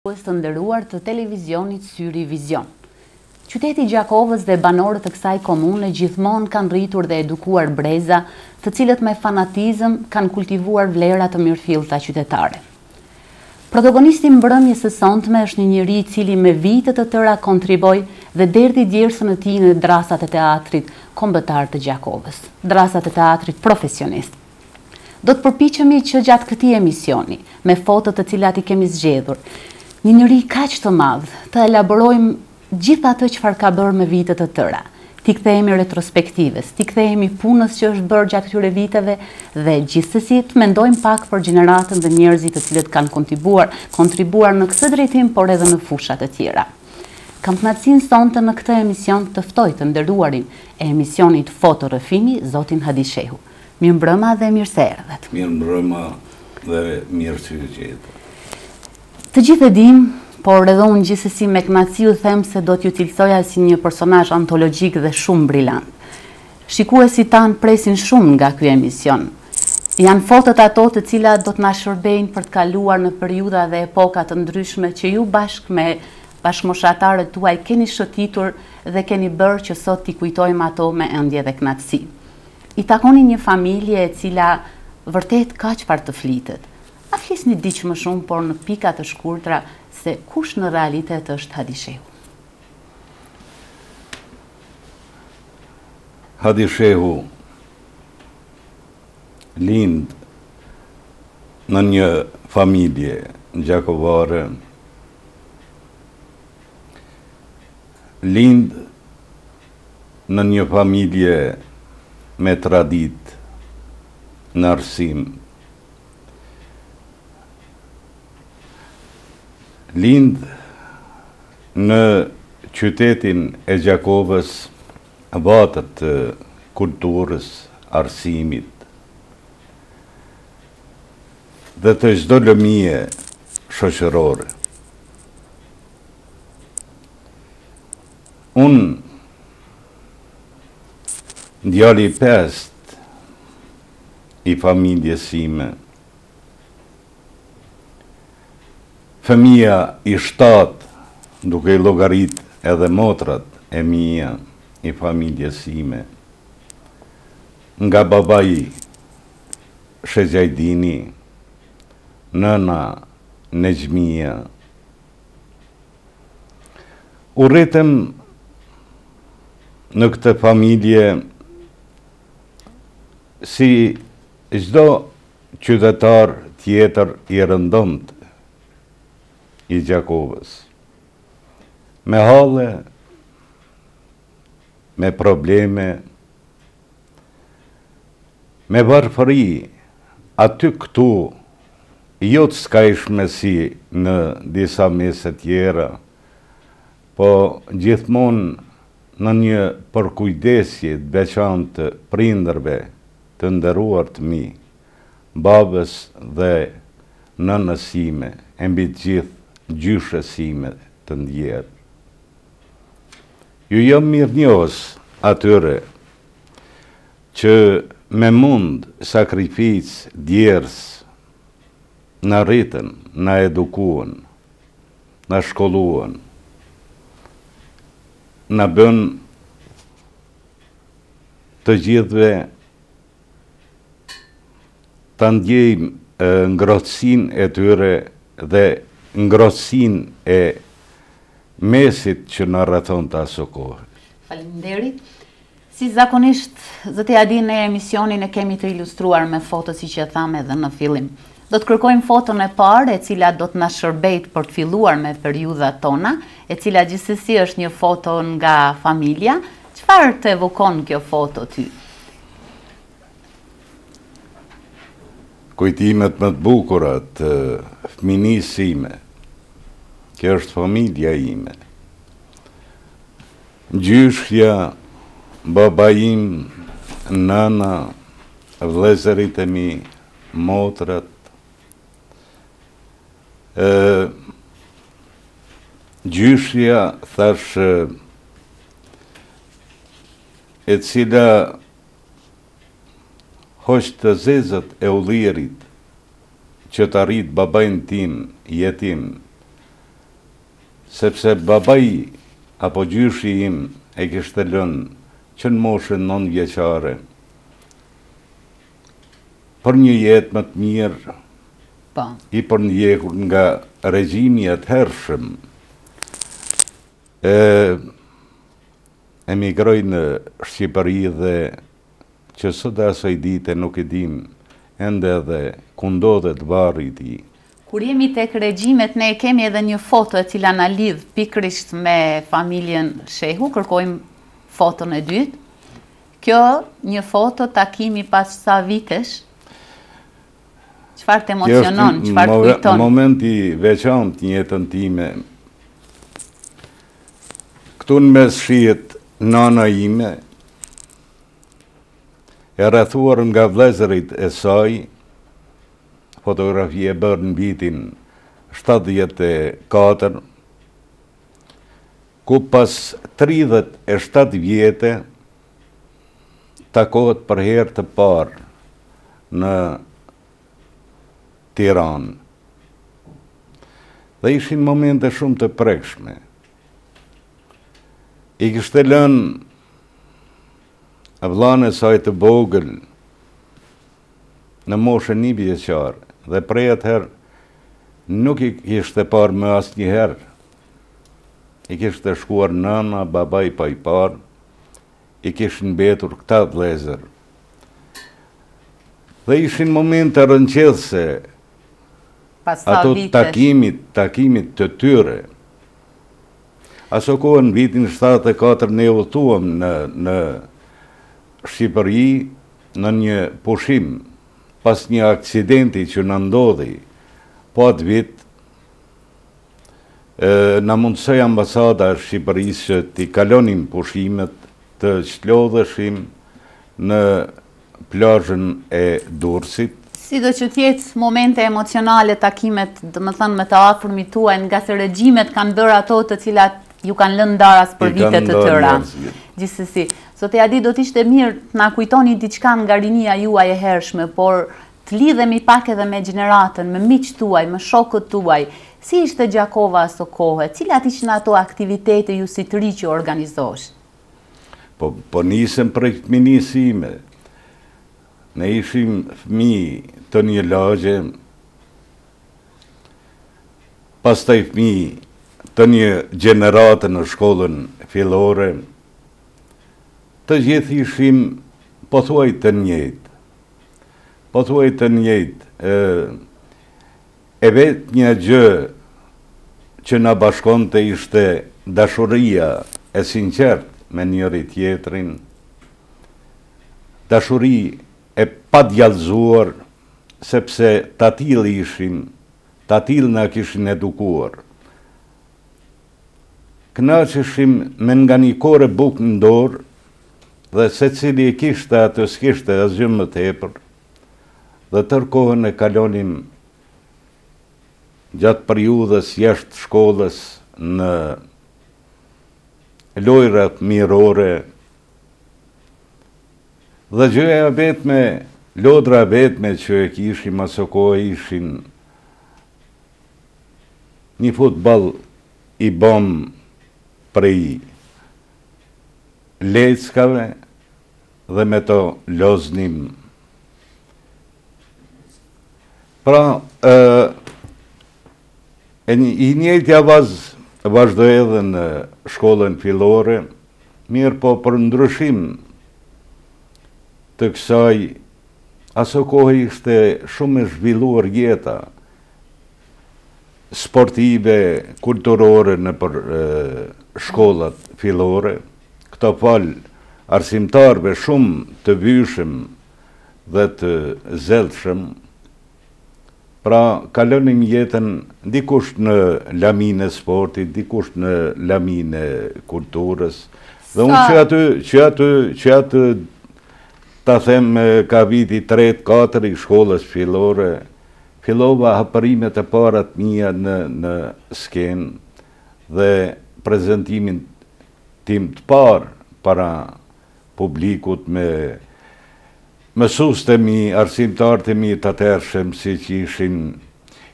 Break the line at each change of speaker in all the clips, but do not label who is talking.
Të nderuar të televizionit Syri Vizion. Qyteti Gjakovës dhe banorët të kësaj komune gjithmonë kanë rritur dhe edukuar breza, të cilët me fanatizëm kanë kultivuar vlera të mirëfillta qytetare. Protagonisti mbrëmjes së sonte është një njeri I cili me vite të tëra kontriboi dhe derdhi djersën e tij në drasat e teatrit kombëtar të Gjakovës, drasat e teatrit profesionist. Do të përpiqemi që gjatë këtij emisioni, me fotot të cilat I kemi zgjedhur, një njeri kaq të madh, të elaborojmë gjithë atë çfarë ka bërë me vite të tëra. T'i kthehemi retrospektives, t'i kthehemi punës që është bërë gjatë këtyre viteve dhe gjithsesi të mendojmë pak për gjeneratën dhe njerëzit të cilët kanë kontribuar në këtë drejtim, por edhe në fushat e tjera. Kam kënaqësinë sonte në këtë emision të ftoj të nderuarin e emisionit Fotorëfimi, zotin Hadi Shehu. Mirëmbrëma dhe mirë se erdhët.
Mirëmbrëma dhe mirë se u gjetët.
Të gjithë e dim, por edhe unë gjithsesi me kënaqësi u them se do t'ju cilësoja si një personazh antologjik dhe shumë brillant. Shikuesit tanë presin shumë nga ky emision. Janë fotot ato të cilat do të na shërbejnë për të kaluar në periudha dhe epoka të ndryshme që ju bashkë me bashkëmoshatarët tuaj keni shëtitur dhe keni bërë që sot t'i kujtojmë ato me ëndje dhe kënaqësi. I takoni një familje e cila vërtet ka çfarë të flitet. A flisni diç më shumë, por në pika të shkurtra, se kush në realitet është Hadi Shehu?
Hadi Shehu lind në një familje gjakovare, lind në një familje me tradit në arsim, lind në qytetin e Gjakovës, vatët të kulturës, arsimit dhe të çdo lëmie shoqërore. Unë, djali I pest I familjes sime, fëmia I 7, duke I llogarit edhe motrat e mia I familjes sime, nga babai Shexhajdini, nëna Nexhmia. U rritëm në këtë familje si çdo qytetar tjetër I rëndomt I Gjakovës, me halle, me probleme, me varfëri, aty këtu, jo të skajshme si në disa mese tjera, po gjithmonë në një përkujdesje të veçantë të prindërve të nderuar të mi, babës dhe nënës sime, e mbi të gjithë gjyshes sime të ndjerë. Ju jam mirënjohës atyre që me mund sakrificë djerës na rritën, na edukuan, na shkolluan, na bën të gjithëve ta ndjejmë ngrohtësinë e tyre dhe ngrohtësinë e mesit që na rrethon të aso kohë.
Faleminderit. Si zakonisht, zoti Hadi, në emisionin e kemi të ilustruar me foto, siç e tham edhe në fillim. Do të kërkojmë foton e parë, e cila do të na shërbejt për të filluar me periudhat tona, e cila gjithsesi është një foto nga familja. Çfarë të evokon kjo foto ty?
Kujtimet më të bukura të fëminisë sime. Kjo është familja ime. Gjyshja, baba im, nëna, vëllezërit e mi, motrat. Gjyshja, thash, e cila hoq të zezët e ullirit që të arrit babajnë tim jetim sepse babai apo gjyshi im e kishte lënë që në moshën 9 vjeçare për një jetë më të mirë,
Po.
i përndjekur nga regjimi atëhershëm, emigroj në Shqipëri dhe që sot asaj dite nuk e dim ende edhe ku ndodhet varri i tij.
Kur jemi tek regjimet, ne kemi edhe një foto e cila na lidh pikërisht me familjen Shehu, kërkojmë foton e dytë. Kjo një foto takimi pas sa vitesh. Çfarë të emocionon, çfarë të kujton?
Momenti veçantë në jetën time. Këtu në mes shihet nana ime, e rrethuar nga vëllezërit e saj, fotografi e bërë në vitin 74, ku pas 37 vjete takohet për herë të parë në Tiranë. Dhe ishin momente shumë të prekshme. I kishte lënë vllain e saj të vogël në moshën 1 vjeçar dhe prej atëherë nuk i kishte parë më asnjëherë. I kishte shkuar nëna, babai pa i parë, i kishin mbetur këta vëllezër. Dhe ishin momente rënqethse, ato takimit të tyre. Aso kohën në vitin 74 ne udhëtuam në Shqipëri në një pushim pas një aksidenti që na ndodhi, po atë vit na mundsoi ambasada e Shqipërisë që t'i kalonim pushimet, të çlodheshim në plazhën e Durrësit.
Sido që tjetë momente emocionale takimet, domethënë me të afërmit tuaj, nga se regjimet kanë bërë ato të cilat ju kanë lënë daras për vite të tëra. Gjithsesi, sot e Adi do t'ishte mirë të na kujtoni diçka nga rinia juaj e hershme, por të lidhemi pak edhe me gjeneratën, me miqtë tuaj, me shokët tuaj. Si ishte Gjakova aso kohë? Cilat ishin ato aktivitete ju si të ri që organizosh?
Po nisem prej fëminisime. Ne ishim fëmijë të një lagje, pastaj fëmijë të një gjenerate në shkollën fillore, të gjithë ishim pothuaj të njëjtë. Pothuaj të njëjtë. E vetë një gjë që na bashkonte ishte dashuria e sinqertë me njëri tjetrin, dashuri e padjallëzuar, sepse të tillë ishim, të tillë na kishin edukuar. Kënaqeshim me nga një kore bukë në dorë, dhe secili e kishte atë s'kishte asgjë më tepër, dhe tërë kohën e kalonim gjatë periudhës jashtë shkollës në lojrat mirore, dhe gjëja vetme, lodra vetme që e kishim aso kohë ishin një futball i bom prej leckave dhe me to loznim. Pra, i njëjtja vazhdo edhe në shkollën fillore, mirë po për ndryshim të kësaj, aso kohë ishte shumë e zhvilluar jeta sportive, kulturore në për shkollat fillore, këto fal arsimtarve shumë të vyshëm dhe të zellshëm. Pra, kalonim jetën dikush në laminë e sportit, dikush në laminë e kulturës. Dhe unë që atë ta them ka viti 3-4 i shkollës fillore, fillova hapërimet e parat mia në skenë dhe prezentimin tim të parë para publikut me mësuestë mi, arsimtarët e mi të atërshëm, si që ishin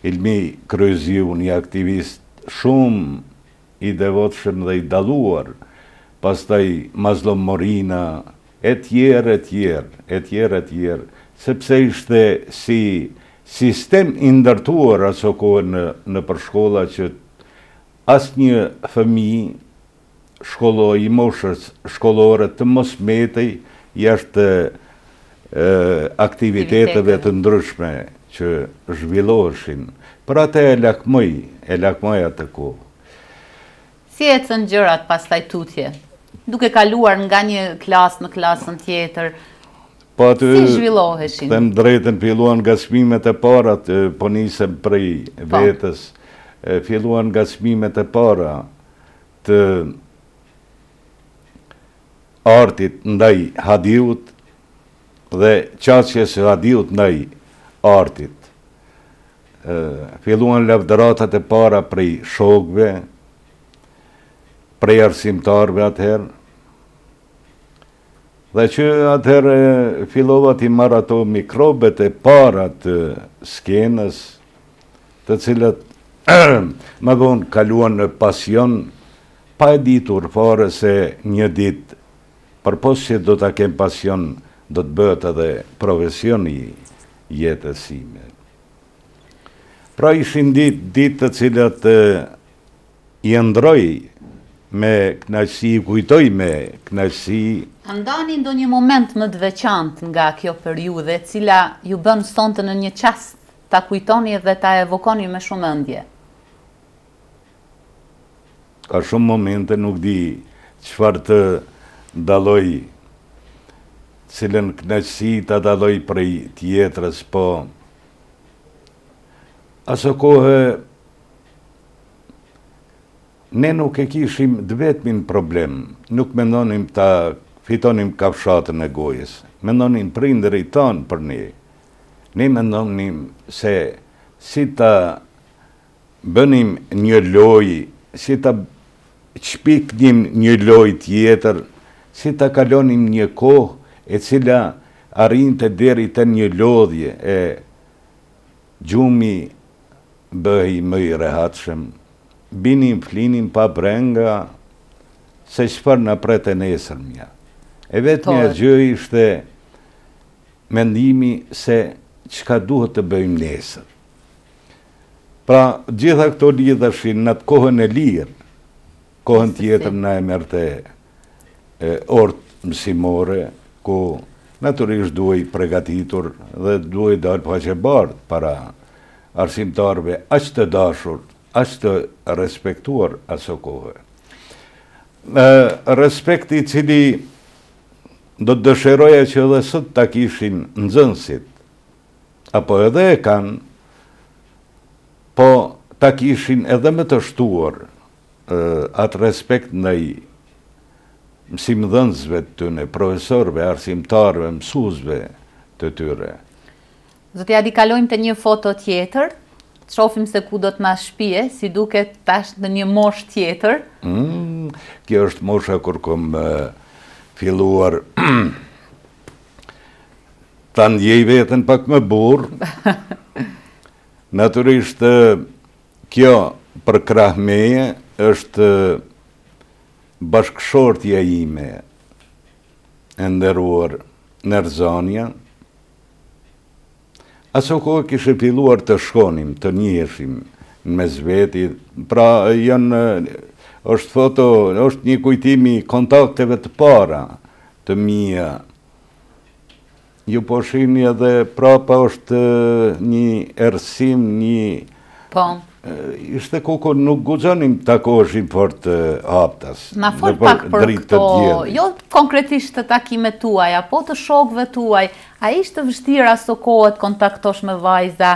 Ilmi Kryziu, një aktivist shumë i devotshëm dhe i dalluar, pastaj mazlomorina, e tjerë, sepse ishte si sistem i ndërtuar aso kohë në përshkolla që asnjë fëmijë i moshës shkollore të mos metej jashtë aktiviteteve të ndryshme që zhvilloheshin. Për atë e lakmoj atë kohë.
Si ecën gjërat pastaj tutje? Duke kaluar nga një klasë në klasën tjetër, si zhvilloheshin?
Them drejtën, filluan nga çmimet e para, po nisem prej vetës, filluan nga çmimet e para të artit ndaj hadiut dhe qasjes së hadiut ndaj artit. Filluan lavdëratat e para prej shokëve, prej arsimtarëve atëherë, dhe që atëherë fillova t'i marr ato mikrobet e para të skenës, të cilët më vonë kaluan në pasion, pa e ditur fare se një ditë, përpos që do t'a kem pasion, do të bëhet edhe profesion i jetës sime. Pra ishin ditë të cilat i ndroj me kënaqësi, kujtoj me kënaqësi.
A ndani ndonjë moment më të veçantë nga kjo periudhë, e cila ju bën sonte në një çast ta kujtoni dhe ta evokoni me shumë ëndje?
Ka shumë momente, nuk di çfarë të dalloj, cilën kënaqësi ta dalloj prej tjetrës, po aso kohë ne nuk e kishim vetmin problem, nuk mendonim ta fitonim kafshatën e gojës, mendonin prindërit tanë për ne. Ne mendonim se si ta bënim një lojë, si ta shpiknim një lojë tjetër, si ta kalonim një kohë e cila arrinte deri te një lodhje e gjumi bëhej më i rehatshëm. Binim, flinim pa brenga, se çfarë na pret e nesërmja. E vetmja gjë ishte mendimi se çka duhet të bëjmë nesër. Pra, gjitha këto lidheshin në atë kohën e lirë, kohën tjetër na e merrte orë mësimore, ku natyrisht duhej përgatitur dhe duhej dalë paqebardh para arsimtarëve aq të dashur, aq të respektuar aso kohë. Respekti i cili do të dëshiroja që edhe sot ta kishin nxënësit, apo edhe e kanë, po ta kishin edhe më të shtuar atë respekt ndaj mësimdhënësve të tyre, profesorëve, arsimtarëve, mësuesve të tyre.
Zoti Adi, kalojmë te një foto tjetër, shohim se ku do të na shpije, si duket tash në një moshë tjetër.
Kjo është mosha kur kom filluar ta ndjej veten pak më burr. Natyrisht kjo për krah meje është bashkëshortja ime e nderuar Nerzania. Aso kohë kishte filluar të shkonim, të njiheshim në mes veti, pra është foto, është një kujtimi kontakteve të para të mia. Ju po shihni edhe prapa është një errësim,
Po.
Ishte koko nuk guxonim të takoheshim fort haptas.
Na fol pak për këto, jo konkretisht të takimet tuaja, po të shokëve tuaj. A ishte vështirë aso kohë të kontaktosh me vajza?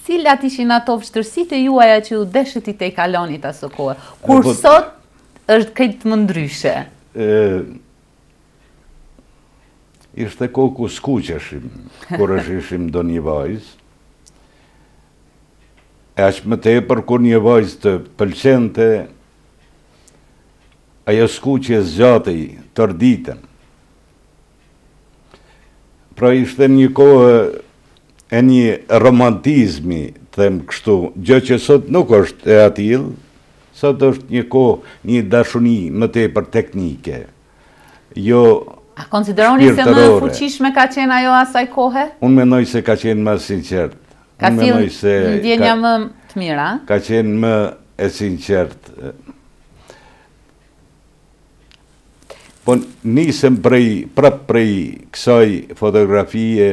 Cilat ishin ato vështirësitë juaja që u deshët i te kalonit aso kohë? Kur sot është këtë më ndryshe?
Ishte kohë ku skuqeshim, kur ishim do një vajzë. E aq më tepër kur një vajzë të pëlqente, ajo skuqje zgjatej tër ditën. Pra ishte një kohë e një romantizmi, them kështu, gjë që sot nuk është e atill, Sot është një kohë, një dashuni më tepër teknike. Jo
A konsideroni se më fuqishme ka qenë ajo asaj kohe?
Unë mendoj se ka qenë më sinqert.
Ka qenë ndjenja më të mira?
Ka qenë më e sinqert. Po nisem prap prej kësaj fotografie,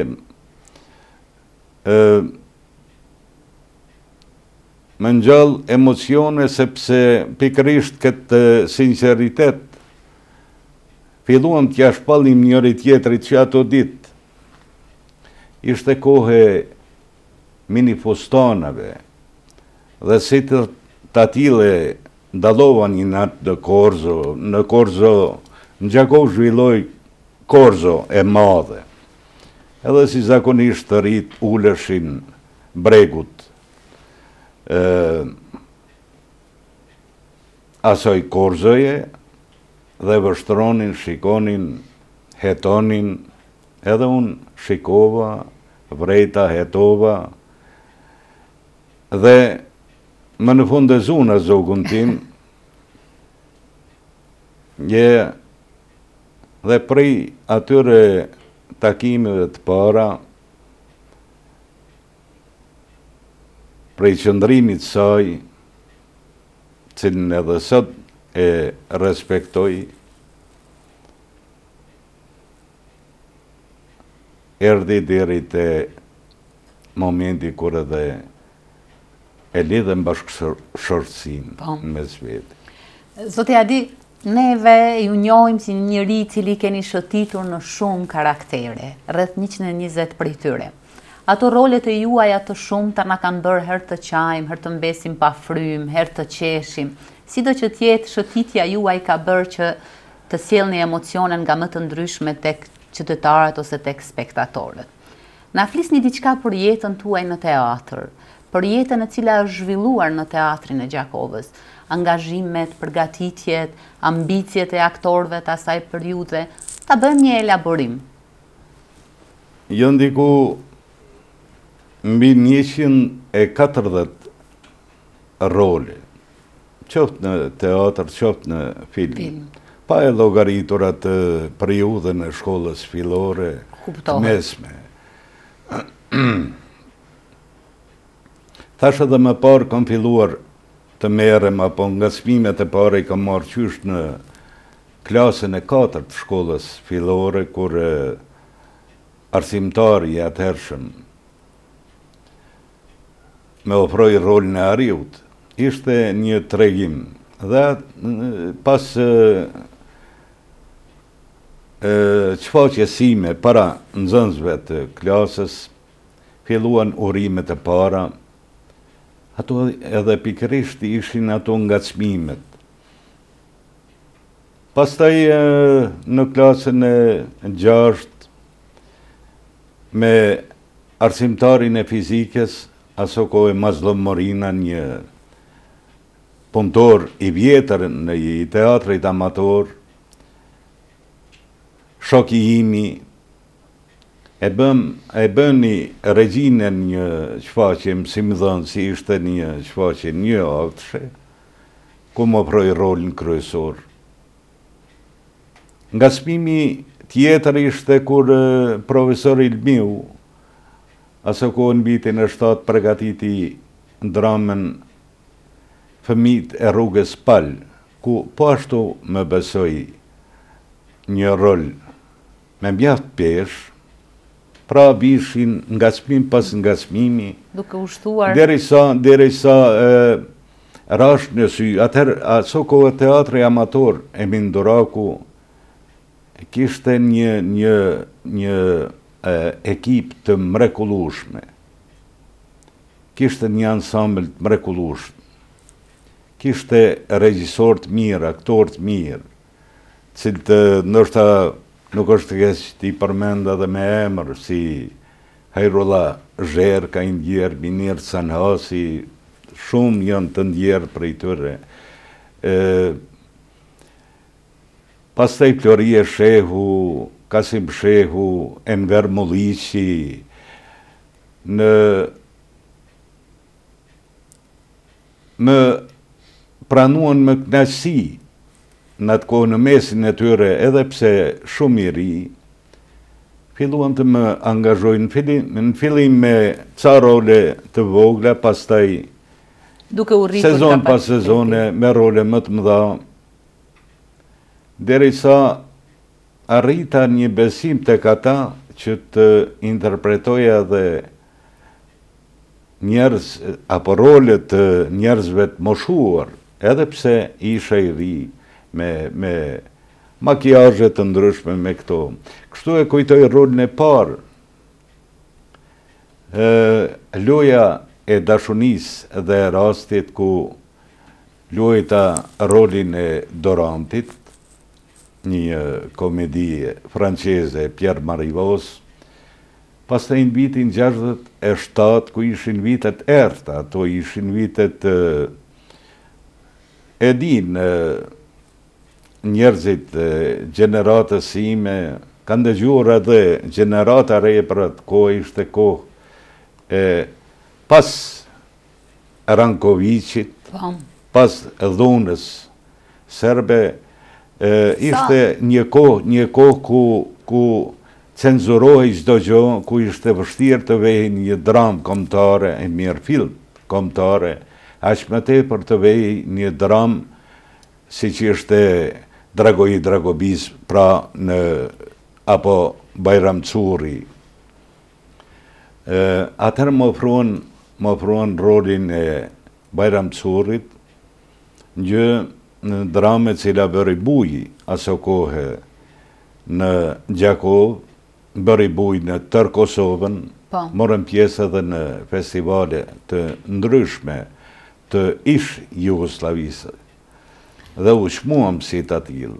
më ngjall emocione sepse pikërisht këtë sinqeritet filluam t'ja shpallim njëri tjetrit që ato ditë ishte kohë mini fustanave dhe si të tile ndalova një natë në Korzo, në Gjakov zhvilloj Korzo e madhe. Edhe si zakonisht të rrit uleshin bregut asoj Korzoje dhe vështronin, shikonin, hetonin, edhe unë shikova, vrejta, hetova, dhe më në fund e zuna zogun tim, dhe prej atyre takimeve të para, prej qëndrimit saj, cilën edhe sot e respektoj, erdi deri te momenti kur edhe e lidhen bashkëshortësinë mes vetë.
Zoti Adi, neve ju njohim si një njeri cili keni shëtitur në shumë karaktere, rreth 120 prej tyre. Ato rolet e juaja të shumta na kanë bërë herë të qajmë, herë të mbesim pa frym, herë të qeshim. Sido që tjetë, shëtitja juaj ka bërë që të sjellni emocione nga më të ndryshme tek qytetarët ose tek spektatorët. Na flisni diçka për jetën tuaj në teatr, për jetën e cila është zhvilluar në teatrin e Gjakovës, angazhimet, përgatitjet, ambicjet e aktorëve të asaj periudhe, ta bëjmë një elaborim.
Jo ndiku mbi 140 role, qoftë në teatr, qoftë në film. Pa e llogaritur atë periudhën e shkollës fillore të mesme. Thash edhe më parë kam filluar të merrem, apo nga çmimet e para i kam marrë qysh në klasën e 4 të shkollës fillore, kur arsimtari i atëhershëm me ofroi rolin e Ariut. Ishte një tregim dhe pas shfaqjesime para nxënësve të klasës filluan urimet e para. Ato edhe pikërisht ishin ato ngacmimet. Pastaj në klasën e 6 me arsimtarin e fizikës, aso kohë Mazlum Morina, një punëtor i vjetër në teatrit amator, shoki imi, e bëni regjinën një shfaqje, si më dhënë si ishte një shfaqje një aktshe, ku më ofroi rolin kryesor. Ngacmimi tjetër ishte kur profesori Ilmiu, aso kohë në vitin e 7 përgatiti dramën Fëmijët e rrugës Pal, ku po ashtu më besoi një rol me mjaft pesh, pra vishin ngacmim pas ngacmimi,
duke ushtuar
derisa rash në sy. Atëherë aso kohë teatri amator e Minduraku kishte një ekip të mrekullueshme. Kishte një ansambël të mrekullueshëm. Kishte regjisor të mirë, aktor të mirë, cilët ndoshta nuk është të i përmenda dhe me emër, si Hajrullah Zherka, i ndjerë, Minir Sanhasi, shumë janë të ndjerë prej tyre. Pastaj Florie Shehu, Kasim Shehu, Enver Mulliqi, më pranuan me kënaqësi në atë kohë në mesin e tyre, edhe pse shumë i ri, filluan të më angazhojnë në fillim me ca role të vogla, pastaj
duke u rritur
sezon pas sezone me role më të mëdha, derisa arrita një besim tek ata që të interpretoja dhe njerëz apo role të njerëzve të moshuar, edhe pse isha i ri me makiazhe të ndryshme me këto. Kështu e kujtoj rolin e parë. Loja e dashunisë dhe e rastit ku luajta rolin e Dorantit, një komedi franceze, Pierre Marivos, pastaj në vitin 67, ku ishin vitet errta, ato ishin vitet e din njerëzit gjeneratës ime, kanë dëgjuar edhe gjenerata re për atë kohë, ishte kohë pas Rankovicit, pas dhunës serbe, ishte një kohë ku cenzurohej çdo gjë, ku ishte vështirë të vejë një dramë kombëtare, e mirë film kombëtare, aq më tepër të vejë një dramë siç ishte Dragoi Dragobis, pra apo Bajram Curri. Atëherë më ofruan rolin e Bajram Currit, një në dramë e cila bëri buji aso kohë në Gjakov, bëri buj në tërë Kosovën, morën pjesë edhe në festivale të ndryshme të ish Jugosllavisë dhe u shmuam si të atilë.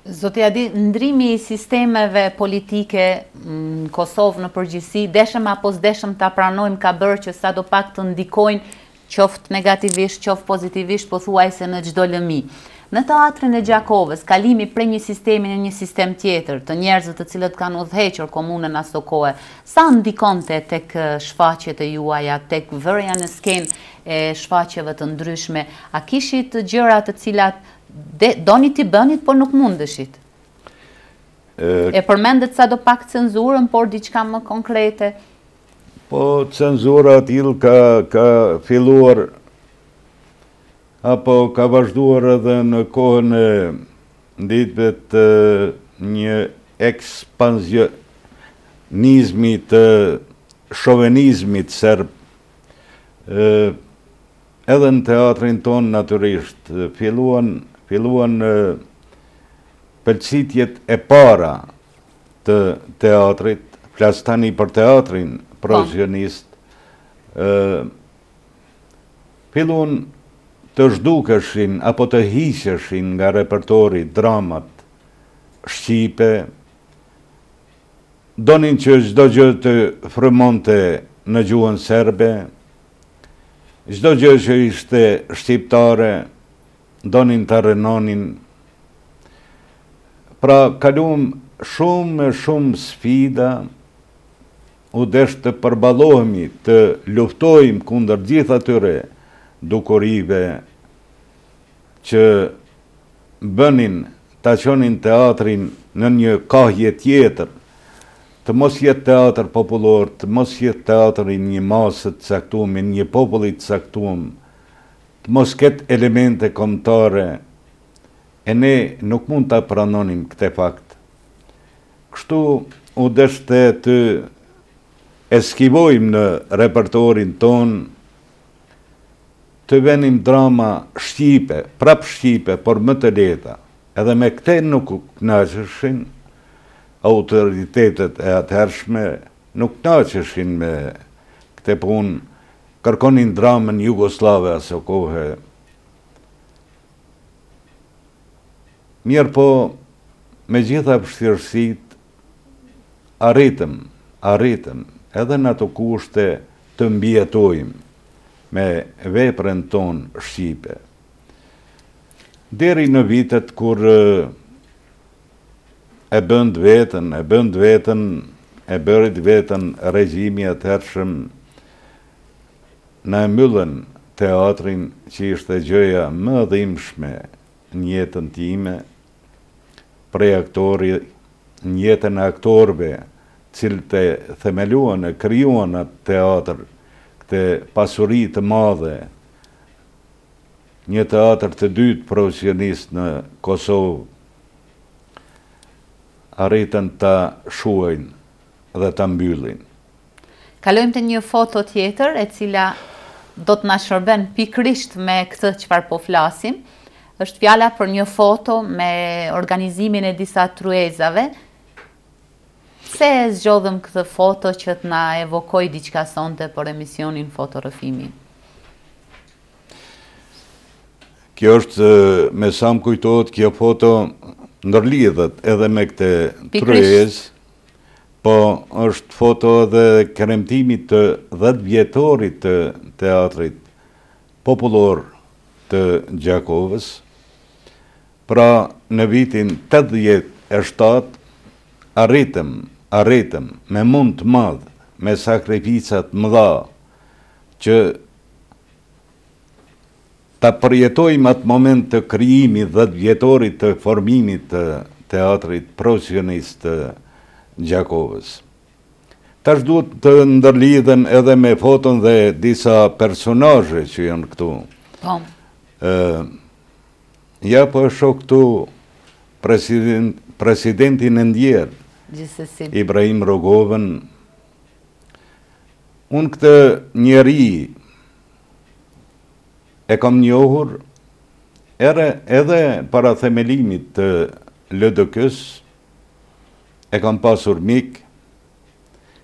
Zoti Adi, ndrimi i sistemeve politike në Kosovë në përgjithësi, deshëm apo s'deshëm ta pranojmë, ka bërë që sa do pak të ndikojnë, qoftë negativisht, qoftë pozitivisht, pothuajse në çdo lëmi. Në teatrin e Gjakovës, kalimi prej një sistemi në një sistem tjetër, të njerëzve të cilët kanë udhëhequr komunën aso kohë, sa ndikonte tek shfaqjet e juaja, tek vërja në skenë e shfaqjeve të ndryshme, a kishit gjëra të cilat doni t'i bënit, por nuk mundeshit? E përmendet sa do pak cenzurën, por diçka më konkrete?
Po, cenzura atil ka filluar apo ka vazhduar edhe në kohën e ditëve të një ekspansionizmi të shovenizmit serb, edhe në teatrin ton natyrisht filluan pëlqitjet e para të teatrit, flas tani për teatrin profesionist, filluan të zhdukeshin apo të hiqeshin nga repertori dramat shqipe, donin që çdo gjë të frymonte në gjuhën serbe, çdo gjë që ishte shqiptare, donin të rënonin. Pra, kaluam shumë sfida, u desh të përballohemi, të luftojmë kundër gjithë atyre dukurive që bënin ta qonin teatrin në një kahje tjetër, të mos jetë teatr popullor, të mos jetë teatri një masë të caktuar, një populli të caktuar, të mos ketë elemente kombëtare, e ne nuk mund ta pranonim këtë fakt. Kështu u deshte të eskivojmë në repertorin ton, të venim drama shqipe, prap shqipe, por më të lehta. Edhe me këte nuk kënaqeshin autoritetet e atëhershme, nuk kënaqeshin me këte punë, kërkonin dramën jugoslave aso kohë. Mirë po, me gjitha vështirësitë, arritëm, edhe në ato kushte të mbijetojmë me veprën tonë shqipe. Deri në vitet kur e bërit vetën regjimi atëhershëm, na e mbyllën teatrin që ishte gjëja më dhimbshme në jetën time, prej aktori, në jetën e aktorëve, cilët e themeluan e krijuan atë teatr, këtë pasuri të madhe, një teatr të dytë profesionist në Kosovë, arritën ta shuajnë dhe ta mbyllin.
Kalojmë të një foto tjetër, e cila do të na shërben pikrisht me këtë çfarë po flasim. Është fjala për një foto me organizimin e disa truezave. Pse e zgjodhëm këtë foto që të na evokoj diçka sonte për emisionin Fotorrëfimi?
Kjo është, me sa më kujtohet, kjo foto ndërlidhet edhe me këtë truez, po është foto edhe kremtimit të 10 vjetorit të teatrit popullor të Gjakovës. Pra në vitin 87 arritëm me mund të madh, me sakrificat mëdha, që ta përjetojmë atë moment të krijimit 10 vjetorit të formimit të teatrit profesionist të Gjakovës. Tash duhet të ndërlidhen edhe me foton dhe disa personazhe që janë këtu.
Po.
Ja po shoh këtu presidentin e ndjerë,
Gjithsesi.
Ibrahim Rogovën. Unë këtë njeri e kam njohur edhe para themelimit të LDK-s, e kam pasur mik,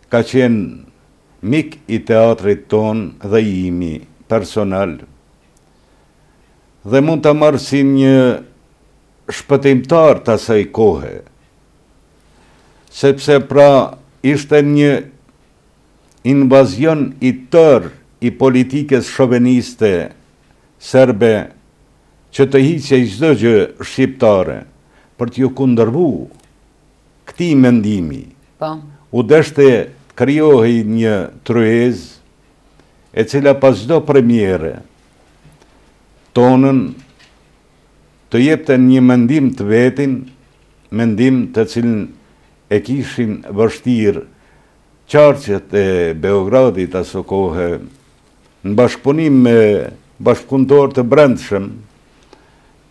ka qenë mik i teatrit ton dhe i imi personal, dhe mund të marrë si një shpëtimtar të asaj kohe, sepse pra ishte një invazion i tërë i politikës shoveniste serbe që të hiqej çdo gjë shqiptare për t'ju kundërvu këtij mendimi.
Po.
U deshte të krijohej një truez e cila pas çdo premiere tonën të jepte një mendim të vetin, mendim të cilën e kishin vështirë qarqet e Beogradit aso kohë, në bashkëpunim me bashkëpunëtor të brendshëm,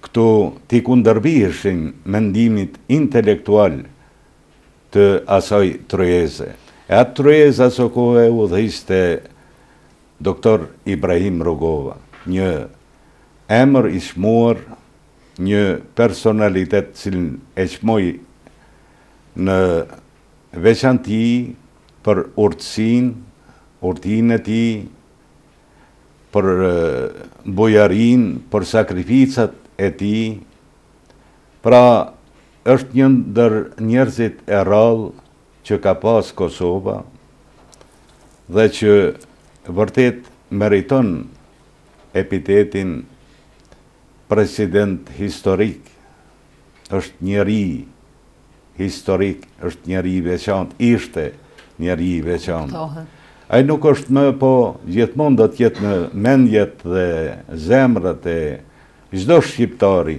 këtu t'i kundërviheshin mendimit intelektual të asaj trueze. E atë trueze aso kohë u udhëhiste doktor Ibrahim Rogova, një emër i shmuar, një personalitet cilën e qmoj në veçanti për urtësinë e tij, për bujarin, për sakrificat e tij. Pra është një ndër njerëzit e rrallë që ka pas Kosova dhe që vërtet meriton epitetin president historik. Është njeri historik, është njeri i veçantë, ishte njeri i veçantë. Ai nuk është më, po gjithmonë do të jetë në mendjet dhe zemrat e çdo shqiptari.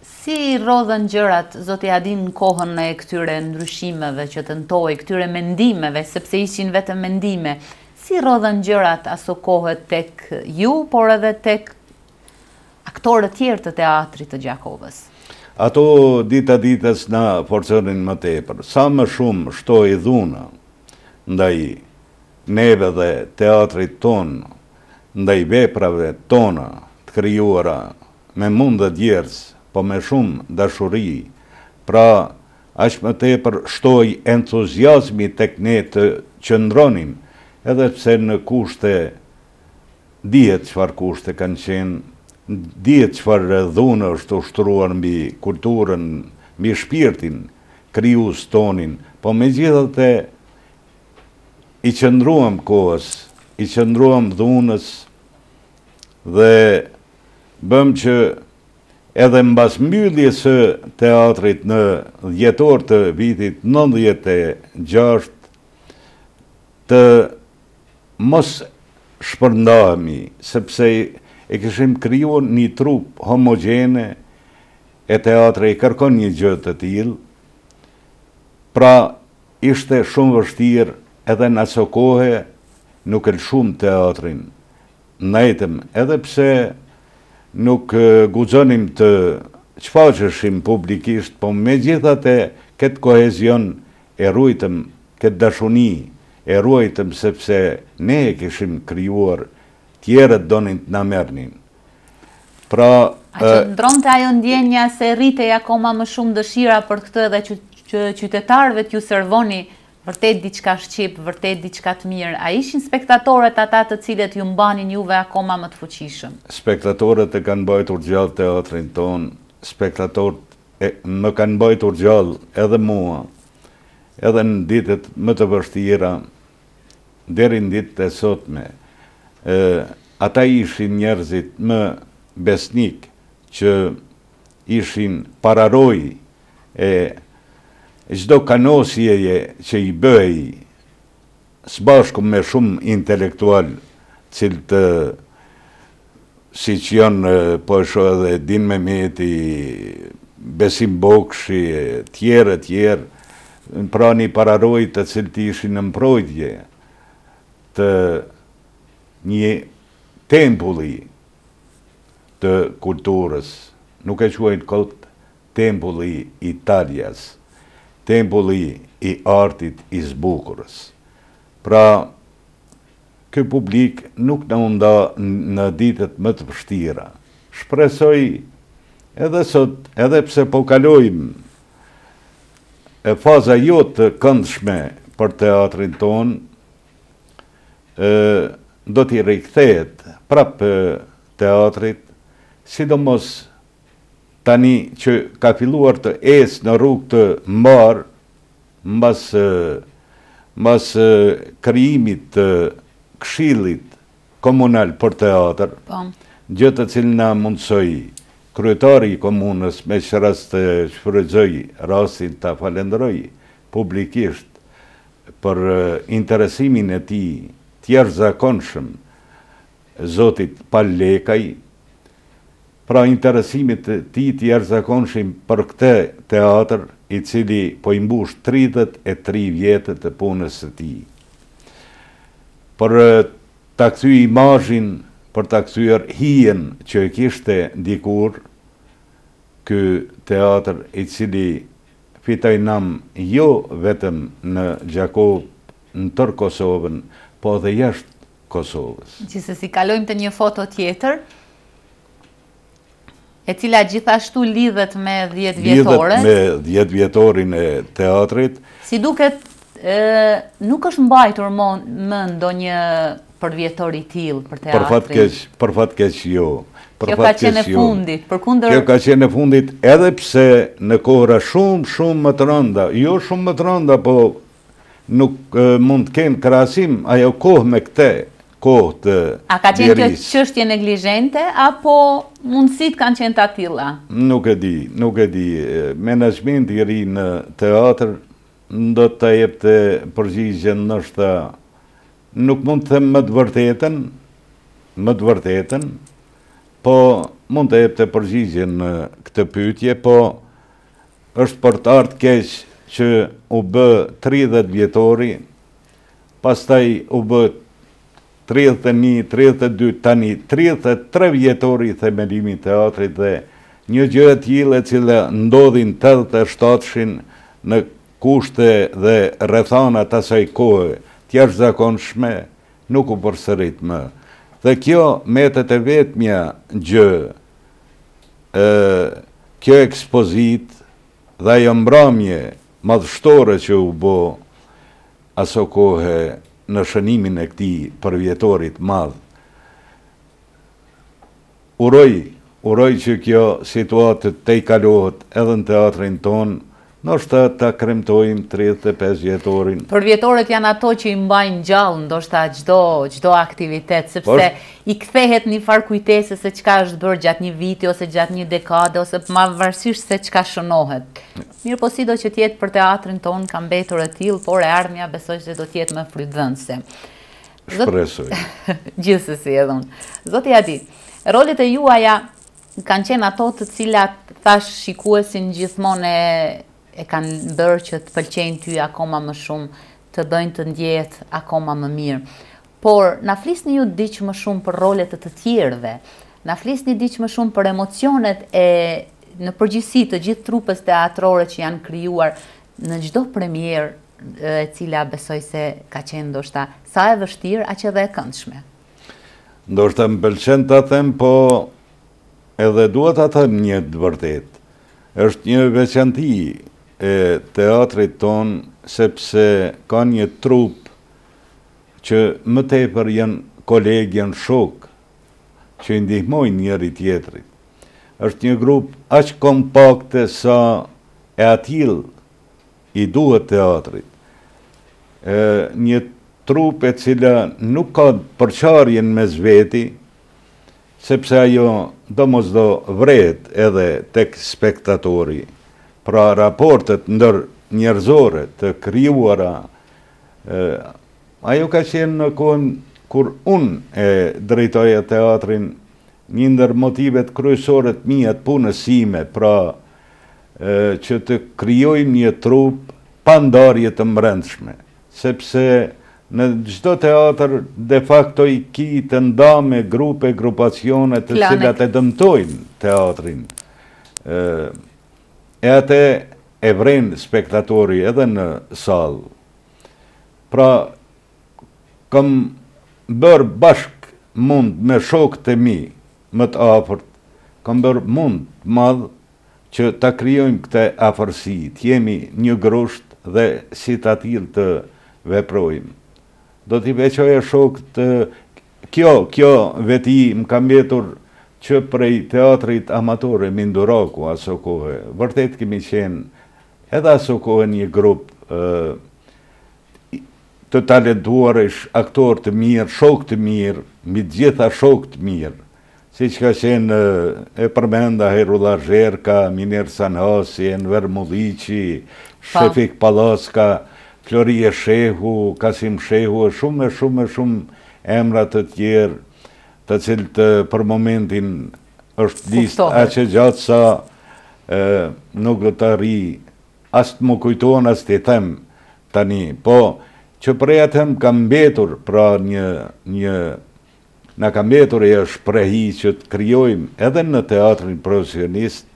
Si rodhen gjërat, zoti Adin, në kohën e këtyre ndryshimeve që tentohej, këtyre mendimeve, sepse ishin vetëm mendime, si rodhen gjërat aso kohë tek ju, por edhe tek aktorët tjerë të teatrit të Gjakovës?
Ato dita ditës na forconin më tepër. Sa më shumë shtoi dhuna ndaj neve dhe teatrit ton, ndaj veprave tona të krijuara me mund dhe djerës, po me shumë dashuri. Pra, aq më tepër shtoi entuziazmi tek ne të qëndronim, edhe pse në kushte, dihet çfarë kushte kanë qenë, dihet çfarë dhunë është ushtruar mbi kulturën, mbi shpirtin krijues tonin, po megjithatë i qëndruam kohës, i qëndruam dhunës dhe bëm që edhe mbas mbylljes së teatrit në dhjetor të vitit 96 të mos shpërndahemi, sepse e kishim kriju një trup homogene, e teatri i kërkon një gjë të tillë. Pra ishte shumë vështirë edhe në aso kohë nuk e shumë teatrin. Nejtëm, edhe pse nuk guxonim të çfaqeshim publikisht, po megjithatë këtë kohezion e ruajtëm, këtë dashuni e ruajtëm sepse ne e kishim krijuar, tjerët donin të na merrnin. Pra,
a që ndronte ajo ndjenja se rritej akoma më shumë dëshira për këtë dhe që qytetarëve t'ju servoni vërtet diçka shqip, vërtet diçka të mirë. A ishin spektatorët ata të cilët ju mbanin juve akoma më të fuqishëm?
Spektatorët e kanë mbajtur gjallë teatrin ton, spektatorët më kanë mbajtur gjallë edhe mua, edhe në ditët më të vështira, deri në ditët e sotme. Ata ishin njerëzit më besnik që ishin pararoj e çdo kanosjeje që i bëj së bashku me shumë intelektual, cilët si që janë po e shoh edhe Din Mehmeti, Besim Bokshi, tjerë, pra një pararoj të cilët ishin në mbrojtje të një tempulli të kulturës, nuk e quajnë kot tempulli Italias, tempulli i artit i zbukurës. Pra, ky publik nuk në nda në ditët më të vështira. Shpresoj edhe sot, edhe pse po kalojmë e faza jo të këndshme për teatrin ton, do t'i rikthehet prapë teatrit, sidomos tani që ka filluar të ecë në rrugë të mbar, mbas krijimit të këshillit komunal për teatr, gjë të cilën na mundsoi kryetari i komunës, me që rast të shfrytëzoj rastin ta falenderoj publikisht për interesimin e tij të jashtëzakonshëm, zotit Pal Lekaj, pra interesimit të tij të jashtëzakonshëm për këtë teatr, i cili po i mbush 33 vjetët të punës së tij. Për ta kthyer imazhin, për ta kthyer hijen që kishte dikur ky teatr, i cili fitoi nam jo vetëm në Gjakov, në tërë Kosovën, po edhe jashtë Kosovës.
Gjithsesi kalojmë te një foto tjetër, e cila gjithashtu lidhet me 10 vjetoren.
Lidhet me 10 vjetorin e teatrit.
Si duket, nuk është mbajtur më ndonjë përvjetor i tillë për teatrin.
Për fat keq jo.
Kjo ka qenë e fundit, përkundër.
Kjo ka qenë e fundit, edhe pse në kohëra shumë më të rënda, jo shumë më të rënda, po nuk mund të kenë krahasim ajo kohë me këtë kohë të lirisë. A
ka qenë kjo çështje neglizhente, apo mundësit kanë qenë të tilla?
Nuk e di. Menaxhmenti i ri në teatr do të jepte përgjigjen, ndoshta nuk mund të them më të vërtetën, po mund të jepte përgjigjen në këtë pyetje, po është për të ardhur keq që u bë 30 vjetori, pastaj u bë 31, 32, tani 33 vjetori i themelimit të teatrit, dhe një gjë e tillë e cila ndodhi në 87-shin në kushte dhe rrethana të asaj kohe të jashtëzakonshme nuk u përsërit më. Dhe kjo metet e vetmja gjë, kjo ekspozit dhe ajo mbrëmje madhështore që u bë aso kohë në shënimin e këtij përvjetorit madh. Uroj që kjo situatë të i kalohet edhe në teatrin ton, ndoshta ta kremtojmë 35 vjetorin.
Përvjetorët janë ato që i mbajnë gjallë ndoshta çdo aktivitet, sepse i kthehet një farë kujtese se çka është bërë gjatë një viti ose gjatë një dekade, ose pavarësisht se çka shënohet. Mirë, po sido që t'jetë për teatrin ton ka mbetur e tillë, por e ardhmja besoj se do t'jetë më frytëdhënëse.
Shpresoj.
Gjithsesi edhe unë. Zoti Adi, Rolet e juaja kanë qenë ato të cilat thash shikuesin gjithmonë e kanë bërë që të pëlqejnë ty akoma më shumë, të bëjnë të ndjehet akoma më mirë. Por na flisni ju diç më shumë për rolet të tjerëve. Na flisni diç më shumë për emocionet e në përgjithësi të gjithë trupës teatrore që janë krijuar në çdo premierë e cila besoj se ka qenë ndoshta sa e vështirë, aq edhe e këndshme.
Ndoshta më pëlqen ta them, po edhe dua ta them një të vërtet. Është një veçanti e teatrit ton, sepse ka një trup që më tepër janë kolegë, janë shok, që i ndihmojnë njëri tjetrit. Është një grup aq kompakte sa e atill i duhet teatrit. Një trup e cila nuk ka përqarjen mes veti, sepse ajo domosdo vret edhe tek spektatori. Pra raportet ndër njerëzore të krijuara, ajo ka qenë në kohën kur unë e drejtoja teatrin, një ndër motivet kryesore të mia të punës sime, pra që të krijojmë një trup pa ndarje të brendshme, sepse në çdo teatr de facto i ki të nda me grupe, grupacione të cilat e dëmtojnë teatrin. E atë e vren spektatori edhe në sallë. Pra, kam bërë bashk mund me shokët e mi më të afërt, kam bërë mund madh që ta krijojmë këtë afërsi, të jemi një grusht dhe si të tillë të veprojmë. Do t'i veçoja shokët, kjo veti më ka mbetur që prej teatrit amatore Minduraku aso kohë. Vërtet kemi qenë edhe aso kohë një grup të talentuarish, aktor të mirë, shok të mirë, mbi të gjitha shok të mirë. Si që ka qenë e përmenda Herullah Zherka, Miner Sanhasi, Enver Mulliqi, Shefik Pallaska, Florie Shehu, Kasim Shehu, shumë emra të tjerë, të cilët për momentin është listë aqe gjatë sa nuk do të ri, as të më kujtohen, as të them tani. Po, që prej atëm kam mbetur, pra na kam mbetur e shprehi që të krijojmë edhe në teatrin profesionist,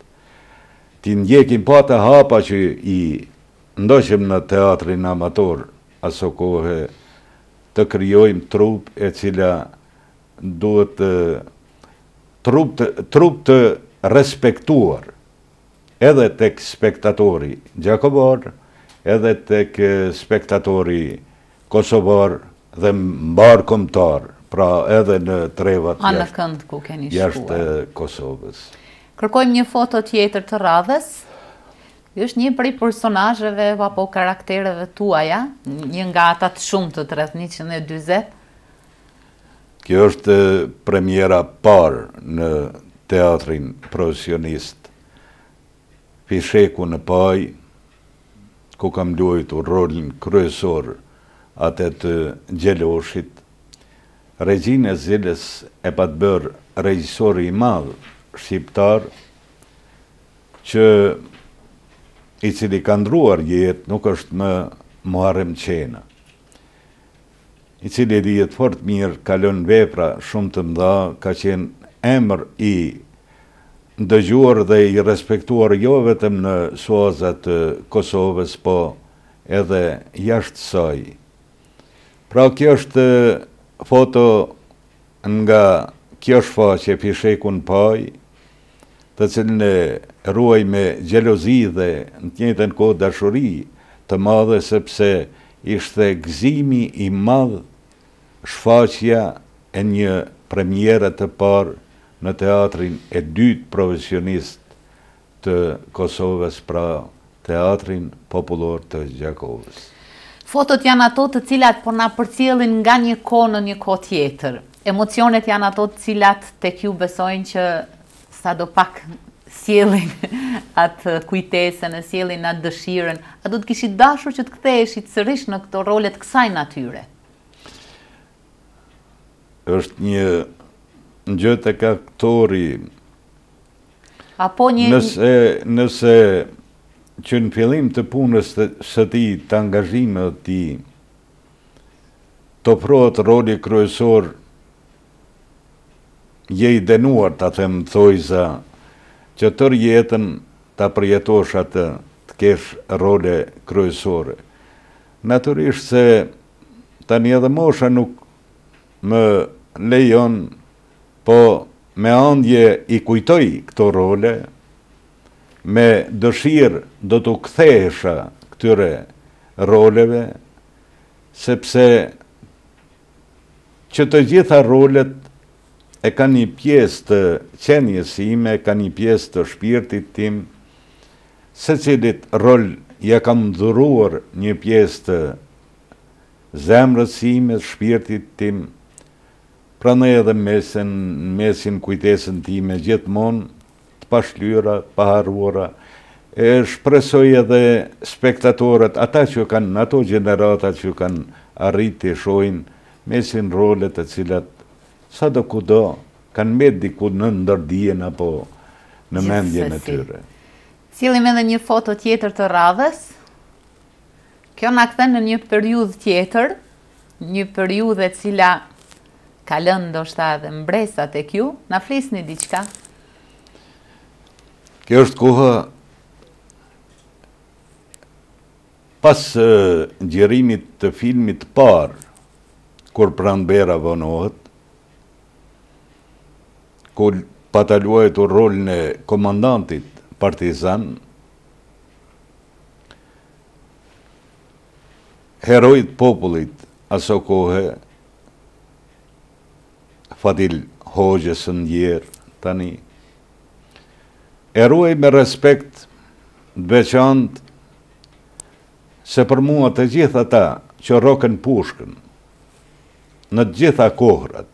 t'i ndjekim pa të hapa që i ndoqim në teatrin amator, aso kohë të krijojmë trup e cila duhet trup të respektuar edhe tek spektatori gjakovar, edhe tek spektatori kosovar dhe mbar kombëtar, pra edhe në trevat jashtë Kosovës.
Kërkojmë një foto tjetër të radhës. Është një prej personazheve apo karaktereve tuaja, një nga ata të shumtë të rreth 140.
Kjo është premiera parë në teatrin profesionist. Fisheku në Paj, ku kam luajtur rolin kryesor atë të Gjeloshit. Regjinë e Zilës e pat bërë regjisori i madh shqiptar, që i cili ka ndruar jetë, nuk është më Muharrem Qena, i cili dihet fort mirë, ka lënë vepra shumë të mëdha, ka qenë emër i ndëgjuar dhe i respektuar jo vetëm në suazat të Kosovës, po edhe jashtë saj. Pra kjo është foto nga kjo shfaqje Fisheku në Paj, të cilën e ruaj me xhelozi dhe në të njëjtën kohë dashuri të madhe, sepse ishte gëzimi i madh shfaqja e një premiere të parë në teatrin e dytë profesionist të Kosovës, pra teatrin popullor të Gjakovës.
Fotot janë ato të cilat po na përcjellin nga një kohë në një kohë tjetër. Emocionet janë ato të cilat tek ju besojnë që sadopak sjellin atë kujtesën, e sjellin atë dëshirën. A do të kishit dashur që të ktheheshit sërish në këto role të kësaj natyre?
Është një gjë tek aktori.
Apo një...
Nëse që në fillim të punës së tij, të angazhimit të tij, të ofrohet roli kryesor, je i dënuar, ta them thojza, që tër jetën ta përjetosh atë, të kesh role kryesore. Natyrisht se tani edhe mosha nuk më lejon, po me andje i kujtoj këto role, me dëshirë do të kthehesha këtyre roleve, sepse që të gjitha rolet e ka një pjesë të qenjes ime, ka një pjesë të shpirtit tim, se cilit rol ja kam dhuruar një pjesë të zemrës ime, shpirtit tim, prandaj edhe mesin kujtesën time gjithmonë të pashlyera, paharruara. E shpresoj edhe spektatorët, ata që kanë, ato gjenerata që kanë arritë të shohin mesin rolet të cilat sa do kudo kanë me diku në ndërdijen apo në mendjen e tyre.
Sillim edhe një foto tjetër të radhës. Kjo na kthen në një periudhë tjetër, një periudhë e cila ka lënë ndoshta edhe mbresa tek ju. Na flisni diçka.
Kjo është koha pas ngjerimit të filmit të parë, kur Pranbera vonohet, kur pata luajtur rolin e komandantit partizan, herojt popullit aso kohë, Fadil Hoxhës ndjer tani, e ruaj me respekt të veçantë, se për mua të gjitha ata që rokën pushkën, në të gjitha kohrat,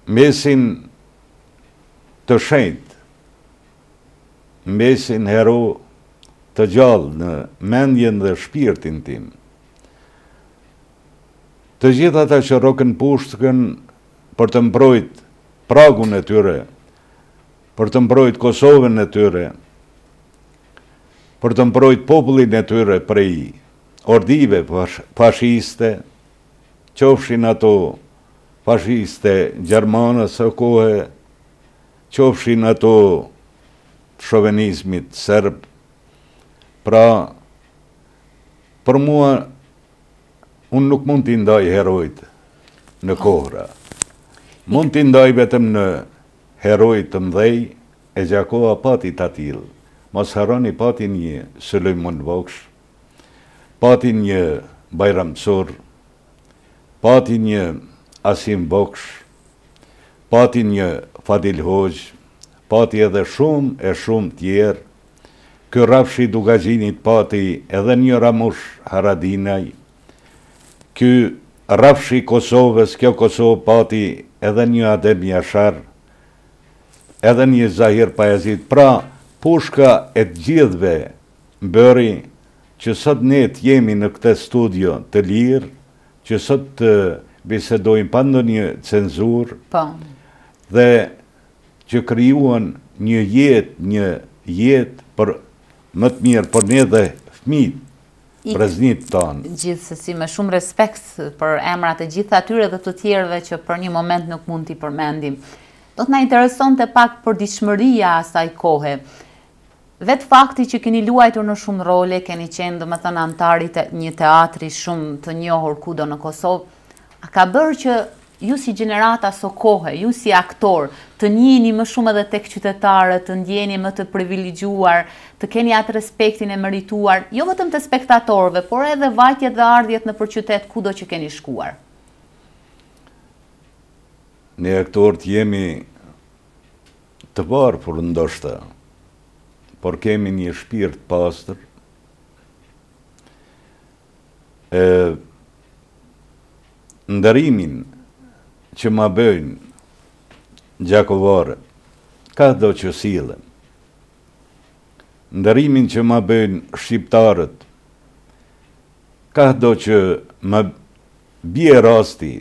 mesin të shenjtë, mesin hero të gjallë në mendjen dhe shpirtin tim, të gjitha ata që rokën pushkën për të mbrojt pragun e tyre, për të mbrojt Kosovën e tyre, për të mbrojt popullin e tyre prej ordive fashiste, qofshin ato fashiste gjermanës së kohë, qofshin ato shovenizmit serb. Pra, për mua, unë nuk mund t'i ndaj herojt në kohra. Mund t'i ndaj vetëm në herojt të mdhej, e Gjakoa pati t'atil. Mos harroni pati një Sulejman Voksh, pati një Bajram Sur, pati një Asim Voksh, pati një Fadil Hoxh, pati edhe shumë tjerë. Ky Rafshi Dugaxhinit pati edhe një Ramush Haradinaj, ky Rafshi Kosovës, kjo Kosovë pati edhe një Adem Jashar, edhe një Zahir Pajazit. Pra, pushka e të gjithve bëri që sot ne të jemi në këtë studio të lirë, që sot të bisedojmë pa ndonjë cenzurë, dhe që krijuan një jetë për më të mirë për ne dhe fëmijët, breznitë tanë.
Gjithsesi me shumë respekt për emrat e gjithë atyre dhe të tjerëve që për një moment nuk mund t'i përmendim. Do të na interesonte pak për ditëshmëria asaj kohe. Vetë fakti që keni luajtur në shumë role, keni qenë domethënë antarit e një teatri shumë të njohur kudo në Kosovë, a ka bërë që ju si gjenerata së kohe, ju si aktor, të njihni më shumë edhe tek qytetarët, të ndjeni më të privilegjuar, të keni atë respektin e merituar, jo vetëm të spektatorëve, por edhe vajtjet dhe ardhjet në qytet kudo që keni shkuar?
Ne aktorët jemi të varfër ndoshta, por kemi një shpirt pastër. Ndërimin që ma bëjnë gjakovarët, ka do që sillen. Ndërimin që ma bëjnë shqiptarët, ka do që ma bje rasti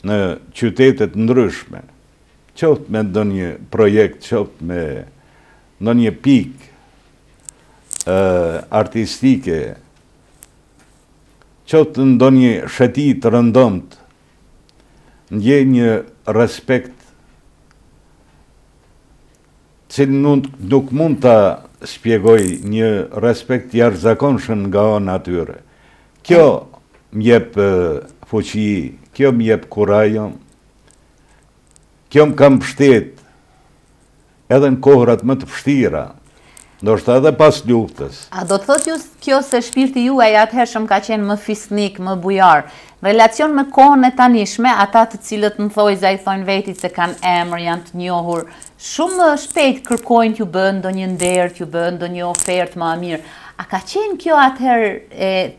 në qytetet ndryshme, qoftë me ndonjë projekt, qoftë me ndonjë pikë artistike, qoftë ndonjë shëtit rëndomt, ndjej një respekt që nuk mund të shpjegoj, një respekt jashtëzakonshëm nga ana atyre. Kjo m'jep fuqi, kjo m'jep kurajo, kjo m'kam mbështet edhe në kohrat më të vështira, ndoshta edhe pas luftës.
A do të thotë ju kjo se shpirti juaj atëhershëm ka qenë më fisnik, më bujar, në relacion me kohën e tanishme, ata të cilët në thojza i thonë vetit se kanë emër, janë të njohur, shumë shpejt kërkojnë t'ju bënë ndonjë nder, t'ju bënë ndonjë ofertë më mirë. A ka qenë kjo atëherë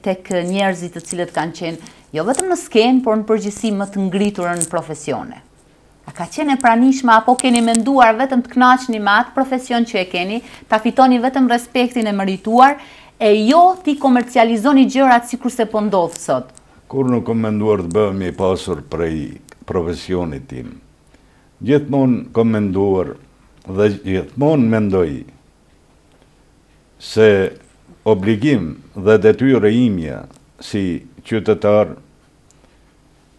tek njerëzit të cilët kanë qenë jo vetëm në skenë, por në përgjithësi më të ngriturën në profesione? A ka qenë e pranishme, apo keni menduar vetëm të kënaqni me atë profesion që e keni, ta fitoni vetëm respektin e merituar, e jo ti komercializoni gjërat sikurse po ndodh sot?
Kur nuk kom menduar të bëhem i pasur prej profesionit tim. Gjithmonë kom menduar dhe gjithmonë mendoj se obligim dhe detyrë imja si qytetar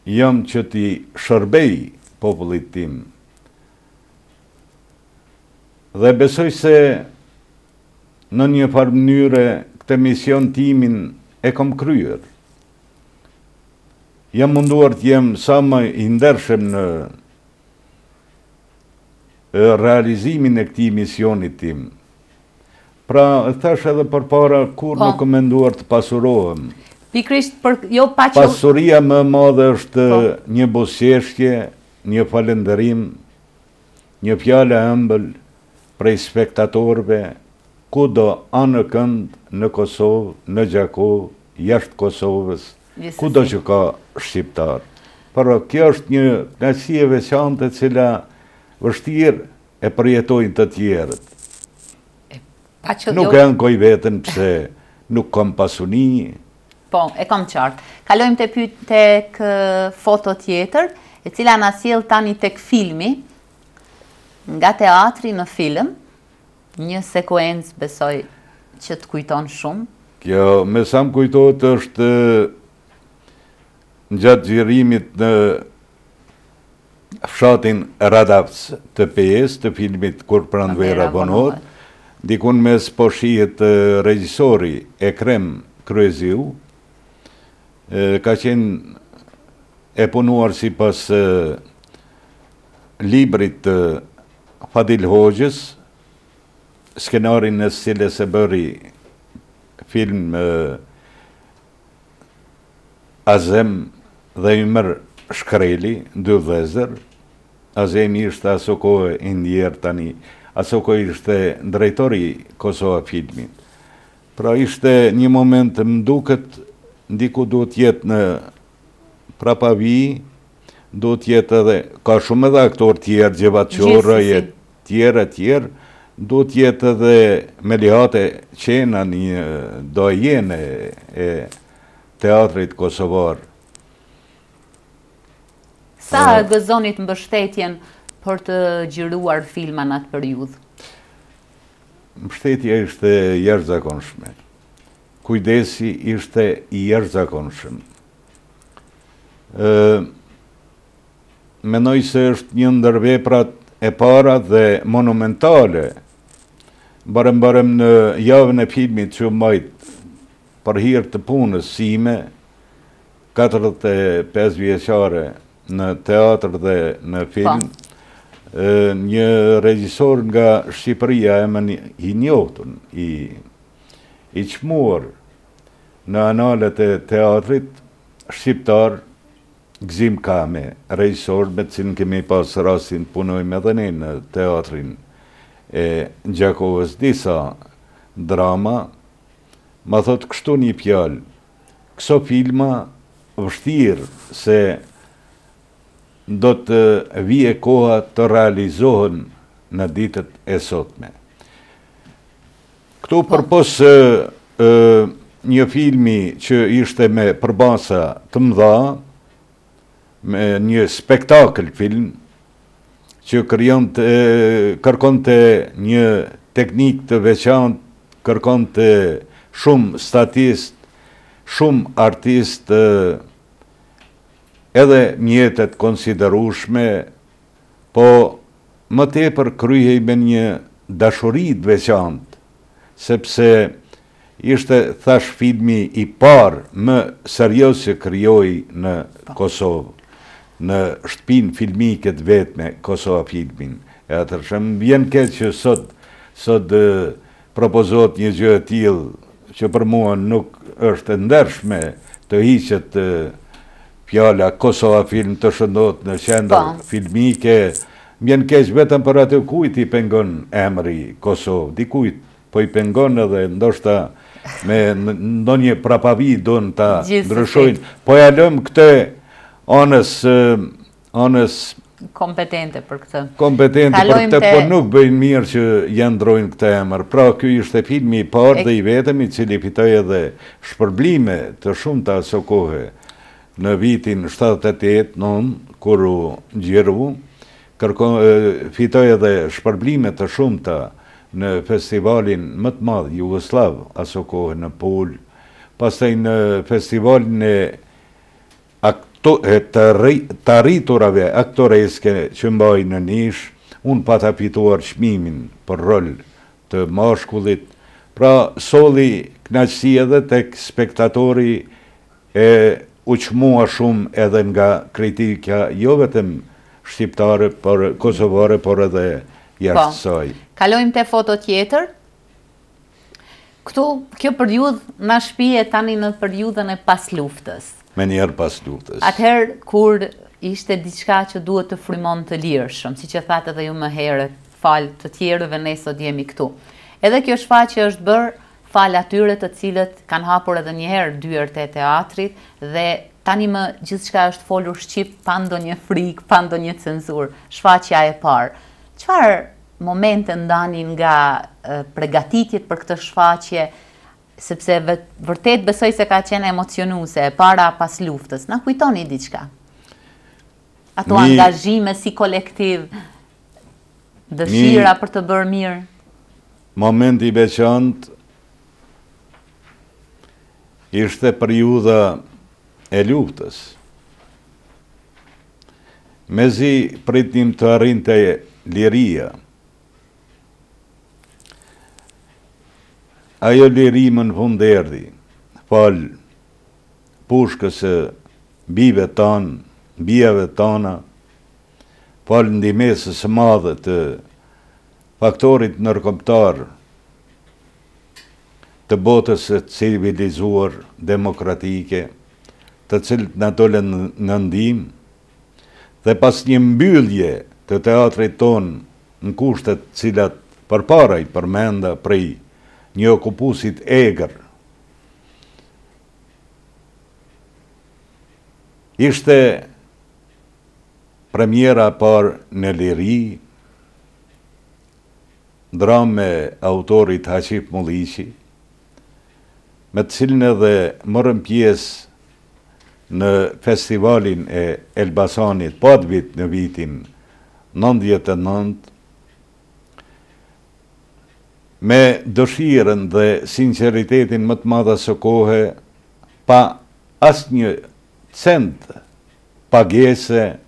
jam që ti shërbej popullit tim. Dhe besoj se në një farë mënyre këtë mision timin e kom kryer. Jam munduar të jem sa më i ndershëm në realizimin e këtij misionit tim. Pra, thash edhe përpara, kur nuk kam menduar të pasurohem.
Pikrisht për jo pa që
Pasuria më e madhe është një buzëqeshje, një falënderim, një fjalë e ëmbël prej spektatorëve, kudo anë kënd në Kosovë, në Gjakov, jashtë Kosovës, kudo që ka shqiptar. Por kjo është një kënaqësi e veçantë e cila vështirë e përjetojnë të tjerët. Nuk e ankoj veten pse nuk kam pasuni.
Po, e kam qartë. Kalojmë tek foto tjetër, e cila na sjell tani tek filmi, nga teatri në film, një sekuencë besoj që të kujton shumë.
Kjo, me sa më kujtohet, është në gjatë xhirimit në fshatin Radavc të PS, të filmit Kur pranvera vonohet, dikun mes po shihet regjisori Ekrem Kryeziu, ka qenë e punuar sipas librit të Fadil Hoxhës, skenarin në cilës e bëri film Azem dhe Ymer Shkreli, dy vëllezër. Azemi ishte aso kohë i ndjerë tani, aso kohë ishte drejtori Kosova filmit. Pra ishte një moment më duket ndiku duhet jetë në Prapavi, duhet jetë edhe, ka shumë edhe aktor tjerë, Gjevat Qorra, tjerë, duhet jetë edhe Melihate Qena, një dojene e teatrit kosovar.
Sa gëzonit mbështetjen për të xhiruar filma në atë periudhë?
Mbështetja ishte jashtëzakonshme. Kujdesi ishte i jashtëzakonshëm. Mendoj se është një ndër veprat e para dhe monumentale. Barem në javën e filmit që mbajt për hir të punës sime, 45 vjeçare në teatr dhe në film, një regjisor nga Shqipëria i njohur, i çmuar në analet e teatrit shqiptar, Gzim Kame, regjisor me cilin kemi pas rastin punojmë edhe ne në teatrin e Gjakovës, disa drama, ma thot kështu një fjalë, këso filma vështirë se do të vije koha të realizohen në ditët e sotme. Këtu përpos një filmi që ishte me përbasa të mëdha, me një spektakl film që kërkonte një teknik të veçantë, kërkonte shumë statist, shumë artist, edhe mjetet konsiderueshme, po më tepër kryhej me një dashuri të veçantë, sepse ishte thash filmi i parë më serioz që krijoi në Kosovë, në shtëpinë filmike të vetme Kosova Filmin. E atëherë më vjen keq që sot propozohet një gjë e tillë që për mua nuk është e ndershme të hiqet fjala Kosova Film të shëndohet në qendër filmike. Më vjen keq vetëm për atë kujt i pengon emri Kosovë, dikujt po i pengon edhe ndoshta me ndonjë prapavi don ta ndryshojnë. Po ja lëm këtë anës
kompetente për këtë.
Kompetente për këtë, po nuk bëjnë mirë që janë ndrojnë këtë emër. Pra, ky ishte filmi i parë dhe i vetëm i cili fitoi edhe shpërblime të shumta aso kohe. Në vitin 78-9, kur u ngjirru, fitoi edhe shpërblime të shumta në festivalin më të madh Jugosllav aso kohë në Pul, pastaj në festivalin të arriturave aktoreske që mbaj në Nish, unë pata fituar çmimin për rol të mashkullit. Pra solli kënaqësi edhe tek spektatori, e u çmua shumë edhe nga kritika jo vetëm shqiptare, por kosovare, por edhe jashtë saj.
Kalojmë te foto tjetër. Kjo periudhë na shpije tani në periudhën e pas luftës.
Me njerë pas luftës.
Atëherë kur ishte diçka që duhet të frymon të lirshëm, siç e thatë edhe ju më herët, fal të tjerëve ne sot jemi këtu. Edhe kjo shfaqje është bërë fal atyre të cilët kanë hapur edhe një herë dyert e teatrit dhe tani më gjithçka është folur shqip pa ndonjë frikë, pa ndonjë cenzurë. Shfaqja e parë. Çfarë momente ndani nga përgatitjet për këtë shfaqje? Sepse vërtet besoj se ka qenë emocionuese para pas luftës. Na kujtoni diçka? Ato angazhime si kolektiv, dëshira për të bërë mirë.
Moment i veçantë ishte periudha e luftës. Mezi pritnim të arrinte liria. Ajo liri më në fund erdhi, fal pushkës së bijve tanë, bijave tana, fal ndihmesës së madhe të faktorit ndërkombëtar të botës së civilizuar demokratike, të cilët na dolën në ndihmë, dhe pas një mbyllje të teatrit ton në kushtet cilat përpara i përmenda prej një okupusit egër. Ishte premiera parë në liri, dramë me autorit Haqip Mulliqi, me të cilën edhe morëm pjesë në festivalin e Elbasanit, po atë vit në vitin 99, me dëshirën dhe sinceritetin më të madh së kohe, pa asnjë cent pagese,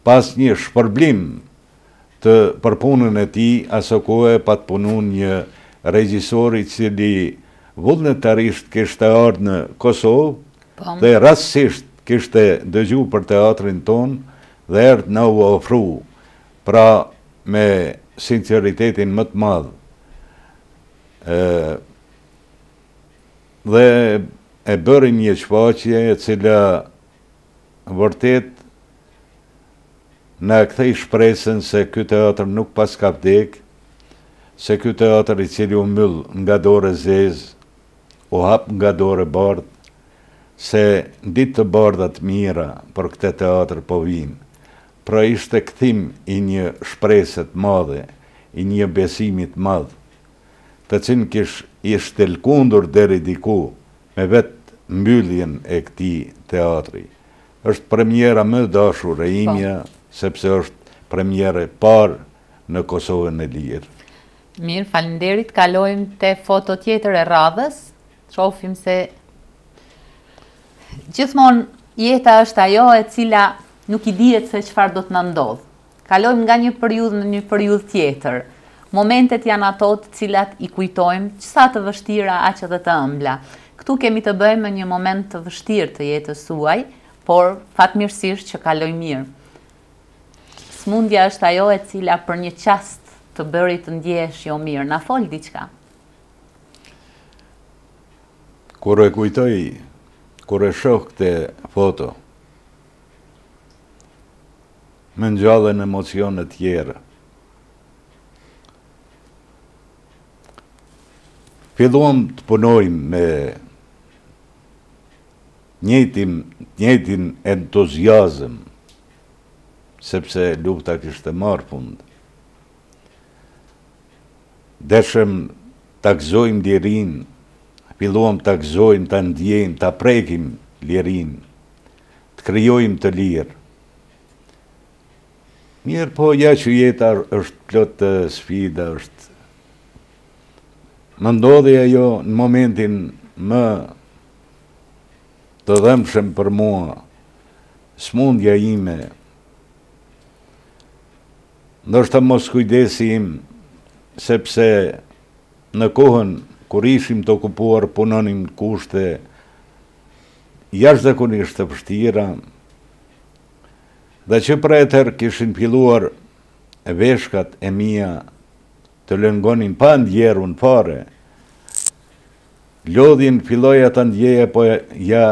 pa asnjë shpërblim për punën e tij, aso kohe pa të punuar një regjisor i cili vullnetarisht kishte ardhur në Kosovë dhe rastësisht kishte dëgjuar për teatrin ton dhe erdhi na u ofru, pra me sinceritetin më të madh. Dhe e bëri një shfaqje e cila vërtet na kthei shpresën se ky teatr nuk pas ka vdek, se ky teatr i cili u mbyll nga dorë zezë, u hap nga dorë bardhë, se ditë të bardha të mira për këtë teatr po vinë. Pra ishte kthim i një shpresë të madhe, i një besimi të madh, të cilën ishte lkundur deri diku me vetë mbylljen e këtij teatri. është premiera më dashur e imja, sepse është premiere parë në Kosovën e Lirë.
Mirë, faleminderit. Kalojmë te foto tjetër e radhës. Shohim se gjithmonë jeta është ajo e cila nuk i dihet se çfarë do të na ndodh. Kalojmë nga një periudhë në një periudhë tjetër. Momentet janë ato të cilat i kujtojmë sa të vështira aq edhe të ëmbla. Këtu kemi të bëjmë me një moment të vështirë të jetës suaj, por fatmirësisht që kaloi mirë. Smundja është ajo e cila për një çast të bëri të ndjehesh jo mirë. Na fol diçka.
Kur e kujtoj, kur e shoh këtë foto, më ngjallen emocione të tjera. Filluam të punojmë me njëjtin entuziazëm, sepse lufta kishte marrë fund. Deshëm ta gëzojmë lirinë, filluam ta gëzojmë, ta ndjejmë, ta prekim lirinë, të krijojmë të lirë. Mirë po, ja që jeta është plot të sfida, është. Më ndodhi ajo në momentin më të dhëmshëm për mua, smundja ime, ndoshta mos kujdesi im, sepse në kohën kur ishim të okupuar punonim në kushte jashtëzakonisht të vështira, dhe që për atëherë kishin filluar veshkat e mia të lëngonin pa ndjerun fare, lodhin filloja të ndjeja, po ja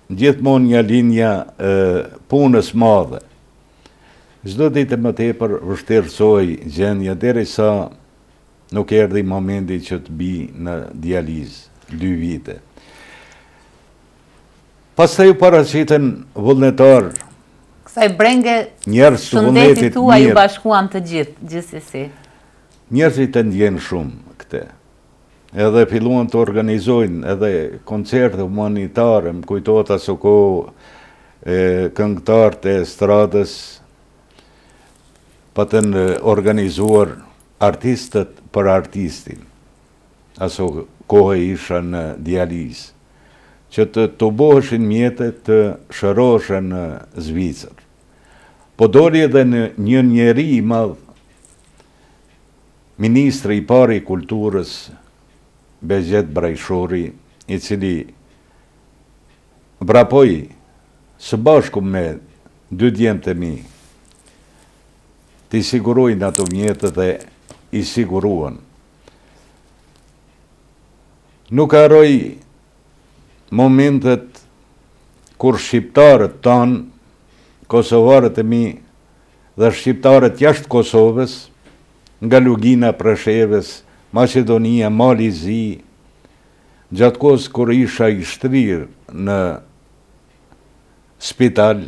gjithmonë një linja punës madhe. Çdo ditë më tepër vështirësoi gjendja derisa nuk erdhi momenti që të bi në dializë, 2 vite. Pastaj u paraqiten vullnetar.
Kësaj brenge
njerëz të vullnetit
tuaj u bashkuan të gjithsesi.
Njerëzit e ndjenë shumë këtë. Edhe filluan të organizojnë edhe koncerte humanitare, më kujtohet aso kohë këngëtarët e estradës patën organizuar artistët për artistin. Aso kohë isha në dializë, që të boheshin mjetet të shëroheshin në Zvicër. Po doli edhe një njeri i madh, ministri i parë i kulturës, Bezhet Brajshori, i cili vrapoi së bashku me 2 djemtë e mi, të i sigurojnë ato mjetët dhe i siguruan. Nuk harroj momentet kur shqiptarët tanë, kosovarët e mi dhe shqiptarët jashtë Kosovës, nga Lugina, Preshevës, Macedonia, Mali Zi, gjatë kohës kur isha i shtrirë në spital,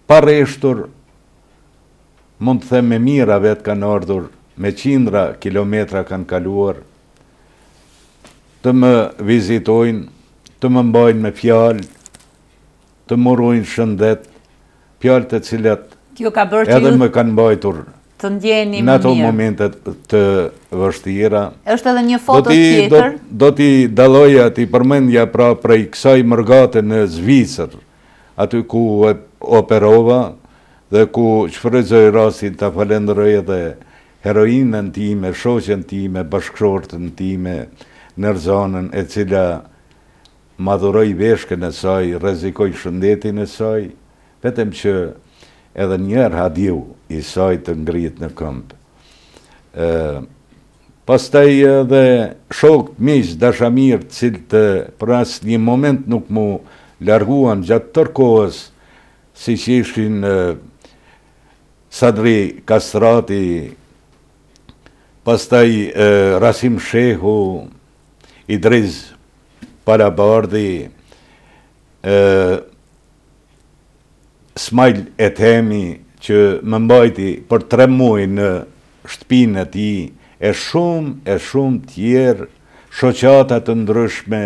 pa rreshtur, mund të them me mira vetë kanë ardhur, me qindra kilometra kanë kaluar, të më vizitojnë, të më mbajnë me fjalë, të më urojnë shëndet, fjalë të cilat edhe më kanë mbajtur
të ndjeni
në ato momentet të vështira.
Është edhe një foto tjetër.
Do t'i dalloja, t'i përmendja pra prej kësaj mërgate në Zvicër, aty ku operova dhe ku shfrytëzoj rastin të falenderoj edhe heroinën time, shoqen time, bashkëshortën time, Nerzanën, e cila madhuroj veshkën e saj, rrezikoj shëndetin e saj, vetëm që edhe njerë hadiu i saj të ngrit në këmbë. Pastaj edhe shokët miq dashamirë, cilët për asë një moment nuk mu larguan gjatë tërë kohës, si që ishin Sadri Kastrati, pastaj Rasim Shehu, Idriz Palabardi, Smajl Ethemi, që më mbajti për 3 muaj në shtëpinë e tij, e shumë tjerë, shoqata të ndryshme,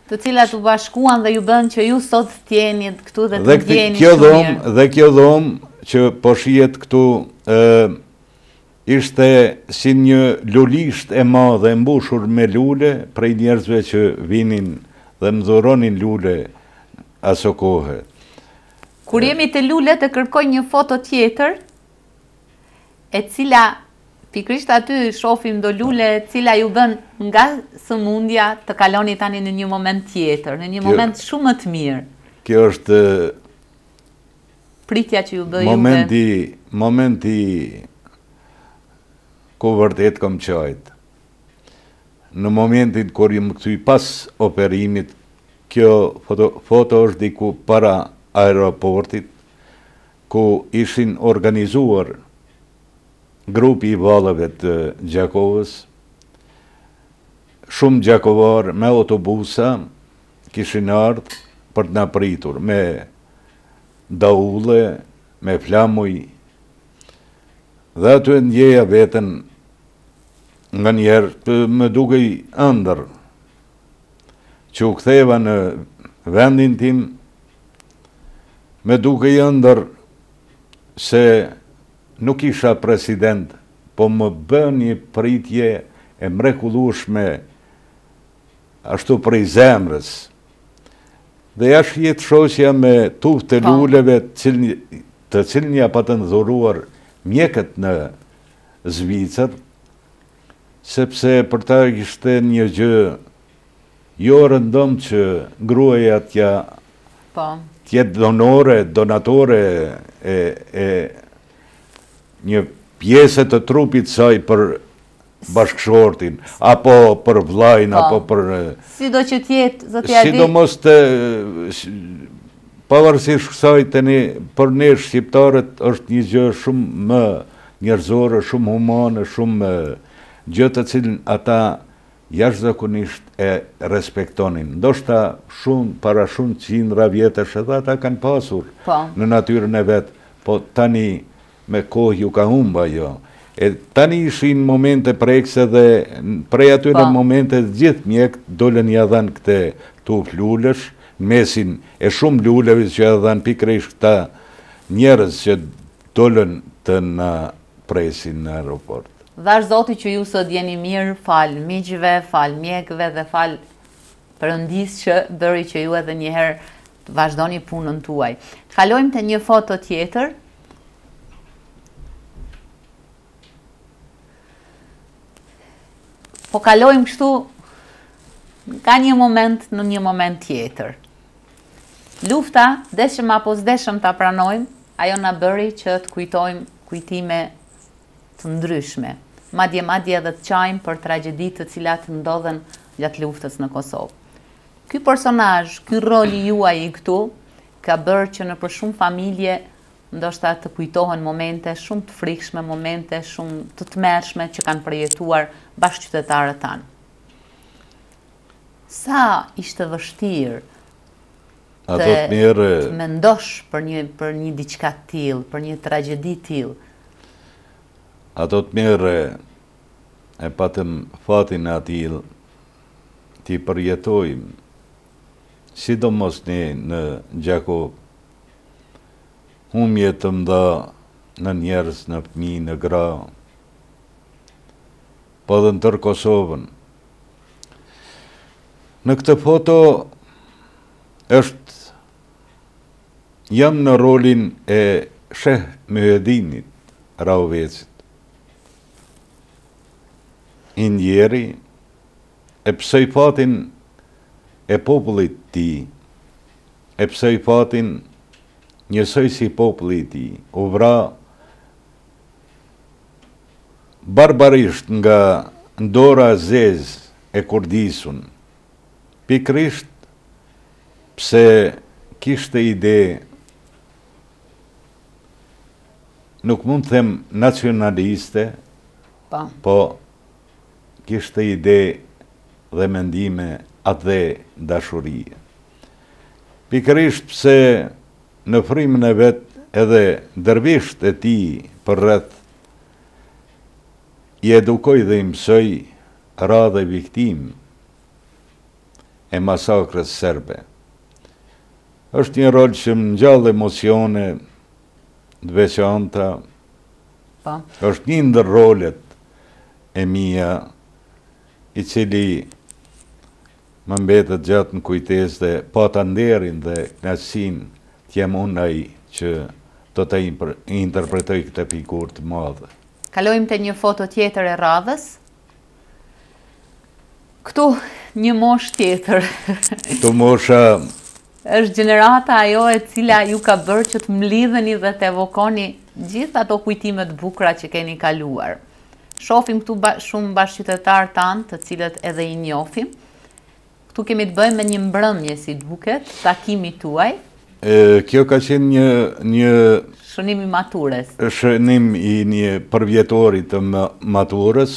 Të cilat u bashkuan dhe ju bën që ju sot t'jeni këtu dhe të ndjeni shumë mirë.
Dhe kjo dhomë që po shihet këtu ishte si një lulisht e madhe mbushur me lule prej njerëzve që vinin dhe më dhuronin lule aso kohë.
Kur jemi të lulet e kërkoj një foto tjetër, e cila pikrisht aty shohim do lule e cila ju bën nga sëmundja të kaloni tani në një moment tjetër, në një moment shumë më të mirë.
Kjo është
pritja që ju bë juve.
Momenti ku vërtet kom qajt. Në momentin kur ju më kthy pas operimit, kjo foto është diku para aeroportit, ku ishin organizuar grupi i vallëve të Gjakovës, shumë gjakovar me autobusa kishin ardhur për të na pritur me daulle, me flamuj, dhe aty ndjeja veten nga njerë të më dukej ëndër, që u ktheva në vendin tim, më dukej ëndër se nuk isha president, po më bën një pritje e mrekullueshme ashtu prej zemrës. Dhe jash jetë shoqja me tuftë të luleve të cilin ja patën dhuruar mjekët në Zvicër, sepse për ta ishte një gjë jo rëndom që gruaja t'jetë donatore e një pjesë të trupit saj për bashkëshortin, apo për vllajin, apo për...
Sido që t'jetë, zotja di...
Sidomos të... Pavarësisht kësaj tani, për ne shqiptarët është një gjë shumë më njerëzore, shumë humane, shumë gjë të cilën ata jashtëzakonisht e respektonin. Ndoshta para shumë qindra vjetësh edhe ata kanë pasur në natyrën e vet, po tani me kohë ju ka humba jo. E tani ishin momente prekse dhe prej atyre momente gjithë mjekët dolen ja dhanë këte tuf lulesh, mesin e shumë luleve që ja dhanë pikërisht këta njerëz që dolen të na presin në aeroport.
Dhash Zoti që ju sot jeni mirë, fal miqve, fal mjekëve dhe fal Perëndis që bëri që ju edhe njëherë të vazhdoni punën tuaj. Kalojmë te një foto tjetër. Po kalojmë kështu ka një moment në një moment tjetër. Lufta, deshëm apo s'deshëm ta pranojmë, ajo na bëri që të kujtojmë kujtime të ndryshme. Madje edhe të qajmë për tragjeditë të cilat ndodhen gjatë luftës në Kosovë. Ky personazh, ky roli juaj i këtu, ka bërë që në për shumë familje ndoshta të kujtohen momente shumë të frikshme, momente shumë të tmerrshme që kanë përjetuar bashkëqytetarët tanë. Sa ishte vështirë të mendosh për një diçka të tillë, për një tragjedi të tillë?
Ato të mirë e patëm fatin atil t'i përjetojmë, sidomos ne në Gjakov, humje të mdha në njerëz, në fëmijë, në gra, po dhe në tërë Kosovën. Në këtë foto jam në rolin e Sheh Muhedinit Rauvecit. Indjeri e psoj fatin e popullit ti, e psoj fatin njësoj si popullit ti, u vra barbarisht nga ndora zez e kurdisun, pikrisht pse kishte ide, nuk mund të them nacionaliste, po kishte ide dhe mendime atë dhe dashurie. Pikërisht pse në frymën e vet edhe dervisht e tij për rreth i edukoi dhe i mësoi radhë viktim e masakrës serbe. Është një rol që më ngjall emocione të veçanta,
Po.
është një ndër rolet e mia i cili më mbetet gjatë në kujtesë dhe pata nderin dhe kënaqësinë të jem unë ai që do të interpretoj këtë figurë të madhe.
Kalojmë te një foto tjetër e radhës. Këtu një moshë tjetër.
Këtu mosha
Është gjenerata ajo e cila ju ka bërë që të mlidheni dhe të evokoni gjithë ato kujtime të bukura që keni kaluar. Shohim këtu shumë bashkëqytetarë tanë, të cilët edhe i njohim. Këtu kemi të bëjmë me një mbrëmje, si duket, takimi tuaj.
Kjo ka qenë një
shënim i maturës.
Shënim i një përvjetorit të maturës.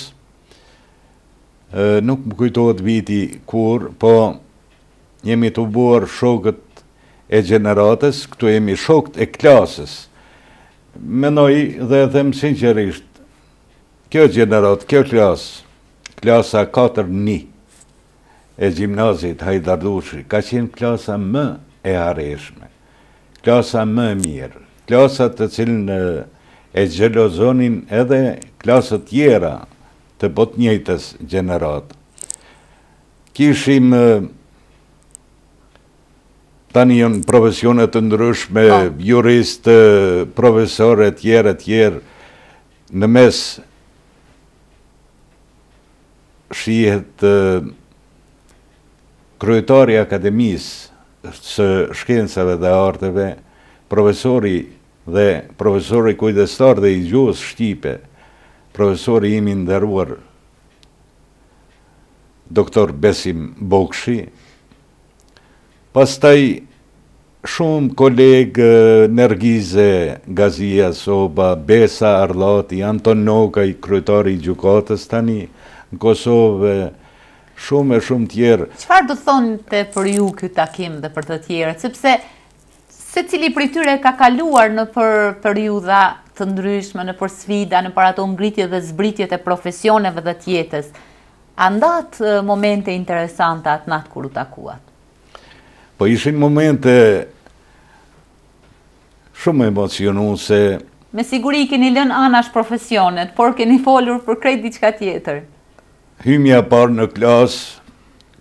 Nuk më kujtohet viti kur, po jemi të buar shokët e gjeneratës, këtu jemi shokët e klasës. Menoj dhe them sinqerisht, kjo gjeneratë, kjo klasa 4-1 e gjimnazit Hajdardushi, ka qenë klasa më e hareshme, klasa më mirë, klasa të cilën e xhelozonin edhe klasat tjera të botnjëjtës gjeneratë. Kishim tani janë profesionet të ndryshme, jurist, profesore tjerë, në mes shihet kryetari i Akademisë së Shkencave dhe Arteve, profesori kujdestar dhe i gjuhës shqipe, profesori imi nderuar doktor Besim Bokshi. Pastaj shumë kolegë, Nergize Gazia Soba, Besa Arllati, Anton Nokaj, kryetari i gjykatës tani në Kosovë, shumë tjerë.
Çfarë do thonte për ju ky takim dhe për të tjerët, sepse secili prej tyre ka kaluar në për periudha të ndryshme, në për sfida, në për ato ngritje dhe zbritjet e profesioneve dhe të jetës. A ndat momente interesante atë natë kur u takuat?
Po ishin momente shumë emocionuese.
Me siguri keni lënë anash profesionet, por keni folur për krejt diçka tjetër.
Hymja parë në klasë,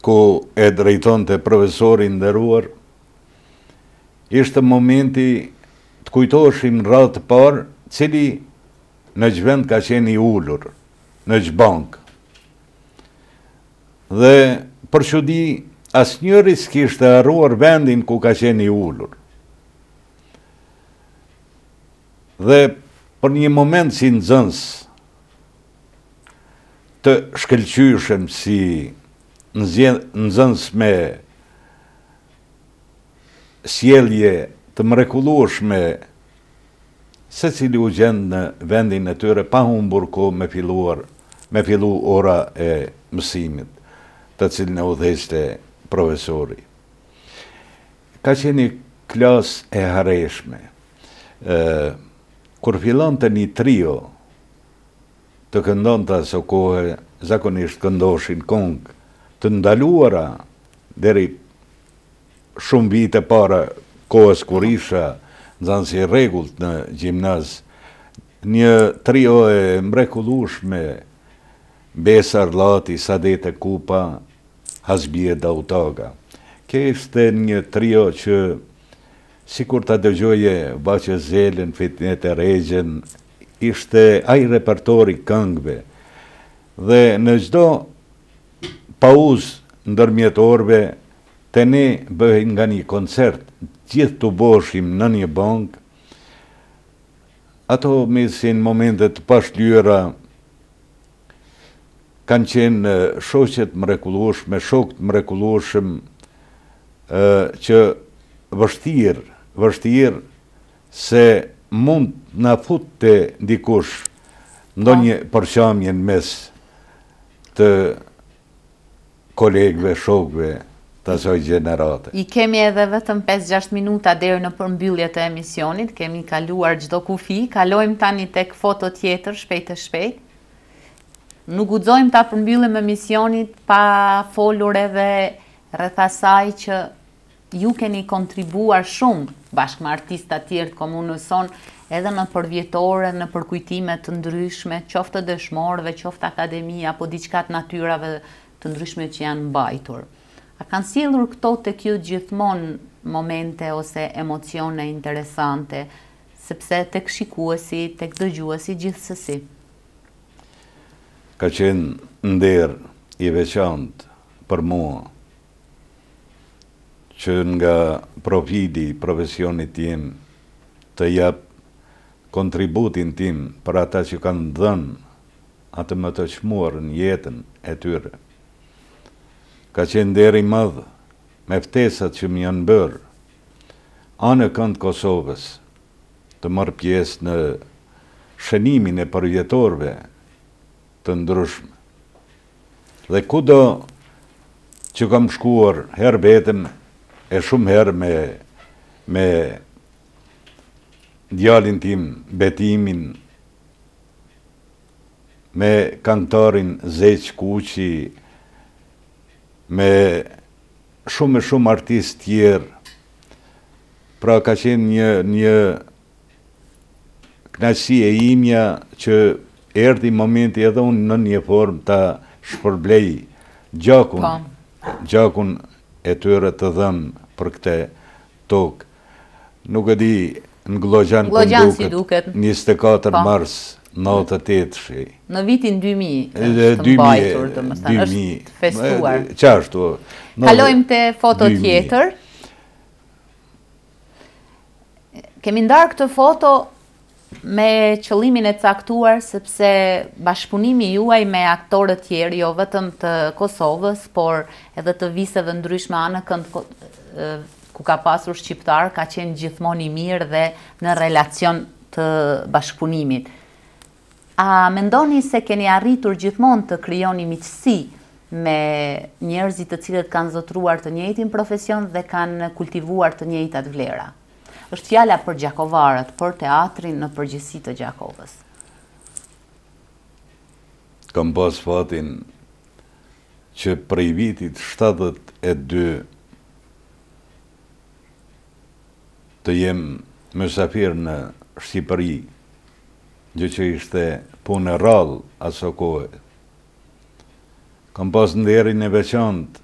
ku e drejtonte profesori nderuar, ishte momenti të kujtoheshim radhë të parë, cili në ç'vend ka qenë i ulur, në ç'bank. Dhe për çudi asnjëri s'kishte harruar vendin ku ka qenë i ulur. Dhe për një moment si nxënës të shkëlqyeshëm, si nxënës me sjellje të mrekullueshme, secili u gjend në vendin e tyre pa humbur kohë me fillu ora e mësimit, të cilën e udhëheqte profesori. Ka qenë një klasë e hareshme. Kur fillonte një trio të këndonte aso kohë, zakonisht këndoshin këngë të ndaluara deri shumë vite para kohës kur isha nxënës i rregullt në gjimnaz, një trio e mrekullueshme, Besa Arllati, Sadete Kupa, Hasbie Dautaga. Kjo ishte një trio që sikur ta dëgjoje Baçë Zelën, Fitnet e Regjen, ishte ai repertori këngëve. Dhe në çdo pauzë ndërmjet orëve, te ne bëhej nga një koncert, gjithë të boshim në një bank. Ato mesin momentet të pashlyera, kanë qenë shoqet mrekullueshme, shokët mrekullueshëm, që vështirë se mund na futte dikush ndonjë përqamje në mes të kolegëve, shokëve të asaj gjenerate.
I kemi edhe vetëm 5-6 minuta deri në përmbyllje të emisionit, kemi kaluar çdo kufi, kalojmë tani tek foto tjetër shpejt e shpejt. Nuk guxojmë ta përmbyllim emisionit pa folur edhe rreth asaj që ju keni kontribuar shumë bashkë me artistë të tjerë të komunës sonë, edhe në përvjetore, në përkujtime të ndryshme, qoftë të dëshmorëve, qoftë akademia, apo diçka të natyrave të ndryshme që janë mbajtur. A kanë sjellur këto tek ju gjithmonë momente ose emocione interesante, sepse tek shikuesi, tek dëgjuesi gjithsesi?
Ka qenë nder i veçantë për mua që nga profili i profesionit tim të jap kontributin tim për ata që kanë dhënë atë më të çmuar në jetën e tyre. Ka qenë nder i madh me ftesat që më janë bërë anë kënd Kosovës të marr pjesë në shënimin e përvjetorëve të ndryshme. Dhe kudo që kam shkuar herë vetëm e shumë herë me djalin tim Betimin, me këngëtarin Zeq Kuqi, me shumë artistë tjerë. Pra ka qenë një kënaqësi e imja që erdhi momenti edhe unë në një formë ta shpërblej gjakun e tyre të dhënë për këtë tokë. Nuk e di në Glogjan
si duket
24 mars 98.
Në vitin 2000 të mbajtur, domethënë është festuar.
Qashtu.
Kalojmë te foto tjetër. Kemi ndarë këtë foto me qëllimin e caktuar, sepse bashkëpunimi juaj me aktorë tjerë, jo vetëm të Kosovës, por edhe të viseve ndryshme anë kënd ku ka pasur shqiptar, ka qenë gjithmonë i mirë dhe në relacion të bashkëpunimit. A mendoni se keni arritur gjithmonë të krijoni miqësi me njerëzit të cilët kanë zotruar të njëjtin profesion dhe kanë kultivuar të njëjtat vlera? Është fjala për gjakovarët, për teatrin në përgjithësi të Gjakovës.
Kam pas fatin që prej vitit 72 të jem mysafir në Shqipëri, gjë që ishte punë e rrallë aso kohë. Kam pas nderin e veçantë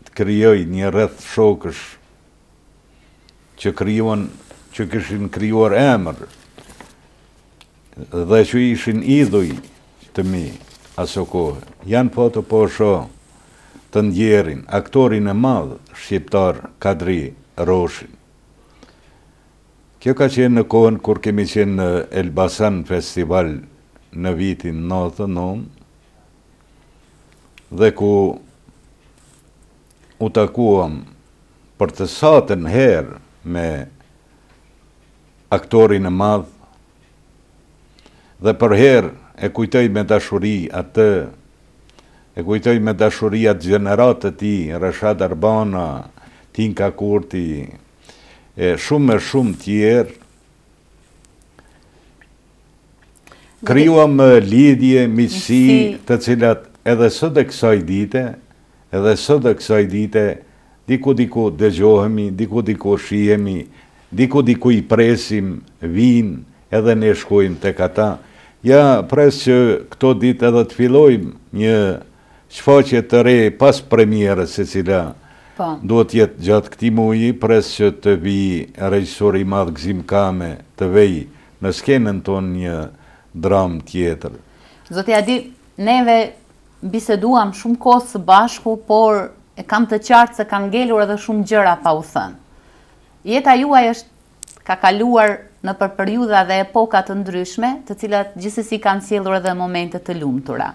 të krijoj një rreth shokësh që kishin krijuar emër dhe që ishin idhuj të mi aso kohë. Janë foto po shoh të ndjerin, aktorin e madh shqiptar Kadri Roshin. Kjo ka qenë në kohën kur kemi qenë në Elbasan Festival në vitin 99 dhe ku u takuam për të satën herë me aktorin e madh dhe për herë e kujtoj me dashuri atë, e kujtoj me dashuri atë gjenerat të tij, Rashad Arbana, Tinka Kurti, e shumë tjerë. Krijuam lidhje, miqësi, të cilat edhe sot e kësaj dite, diku dëgjohemi, diku shihemi, diku i presim, vinë, edhe ne shkojmë tek ata. Ja, pres që këto ditë edhe të fillojmë një shfaqje të re pas premierës, e cila duhet jetë gjatë këtij muaji, pres që të vi regjisori i madh Gzim Kame të vej në skenën tonë një dramë tjetër.
Zoti Adi, neve biseduam shumë kohë së bashku, por e kam të qartë se kanë ngelur edhe shumë gjëra pa u thënë. Jeta juaj ka kaluar në për periudha dhe epoka të ndryshme, të cilat gjithsesi kanë sjellur edhe momente të lumtura.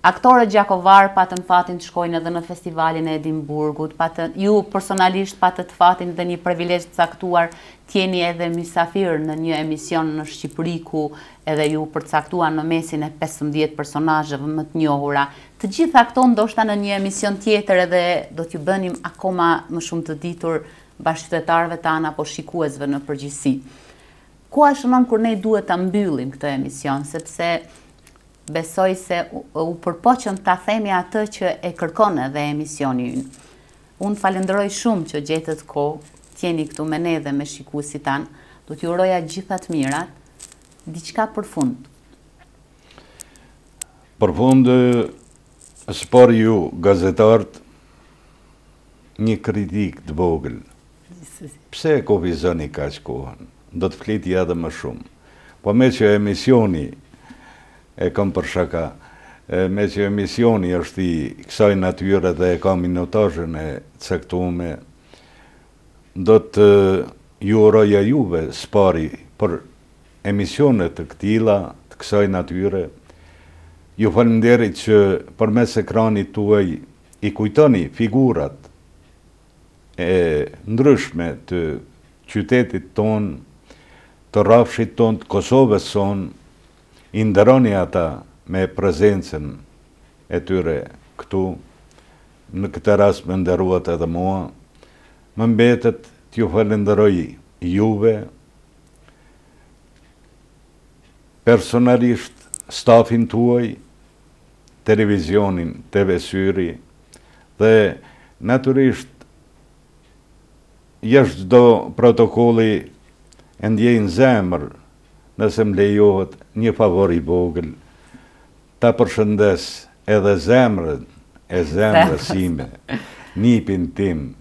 Aktorët gjakovar patën fatin të shkojnë edhe në festivalin e Edimburgut, ju personalisht patët fatin dhe një privilegj të caktuar t'jeni edhe mysafir në një emision në Shqipëri ku edhe ju përcaktuar në mesin e 15 personazheve më të njohura. Të gjitha këto ndoshta në një emision tjetër edhe do t'ju bënim akoma më shumë të ditur bashkëqytetarëve tanë apo shikuesve në përgjithësi. Koha shënon kur ne duhet ta mbyllim këtë emision, sepse besoj se u përpoqëm ta themi atë që e kërkon edhe emisioni ynë. Unë falenderoj shumë që gjetët kohë, t'jeni këtu me ne dhe me shikuesit tanë, do t'ju uroja gjithat mirat, diçka për fund.
Për fund, spor ju gazetarët një kritik të vogël. Pse e kufizoni kaq kohën? Do të fliti edhe më shumë. Po me që emisioni, e kam për shaka, me që emisioni është i kësaj natyre dhe e ka minutazhin e caktuar, do të ju uroja juve spari për emisionet të këtilla, të kësaj natyre. Ju falenderit që përmes ekranit tuaj i kujtoni figurat e ndryshme të qytetit ton, të rrafshit ton, të Kosovës son, i nderoni ata me prezencën e tyre këtu, në këtë rast më nderuat edhe mua, më mbetet t'ju falenderoj juve, personalisht stafin tuaj, televizionin TV Syri, dhe natyrisht jashtë çdo protokolli e ndjej në zemër, nëse më lejohet një favor i vogël, ta përshëndes edhe zemrën e zemrës sime, nipin tim,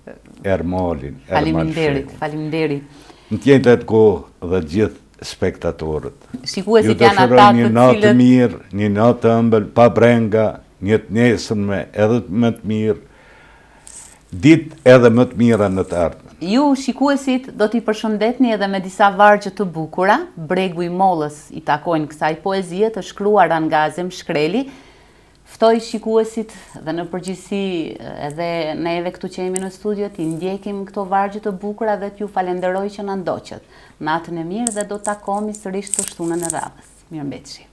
Ermalin.
Faleminderit.
Në tjetër kohë dhe gjithë spektatorët.
Shikuesit janë ata të cilët...
Ju dëshiroj një natë mirë, një natë ëmbël, pa brenga, një të nesërme edhe më të mirë, ditë edhe më të mira në të ardhmen.
Ju shikuesit do t'i përshëndetni edhe me disa vargje të bukura. Bregu i Mollës i takojnë kësaj poezie të shkruara nga Azem Shkreli. Ftoj shikuesit dhe në përgjithësi edhe neve këtu që jemi në studio t'i ndjekim këto vargje të bukura dhe t'ju falenderoj që na ndoqët. Natën e mirë dhe do takohemi sërish të shtunën e radhës. Mirëmbëjtje.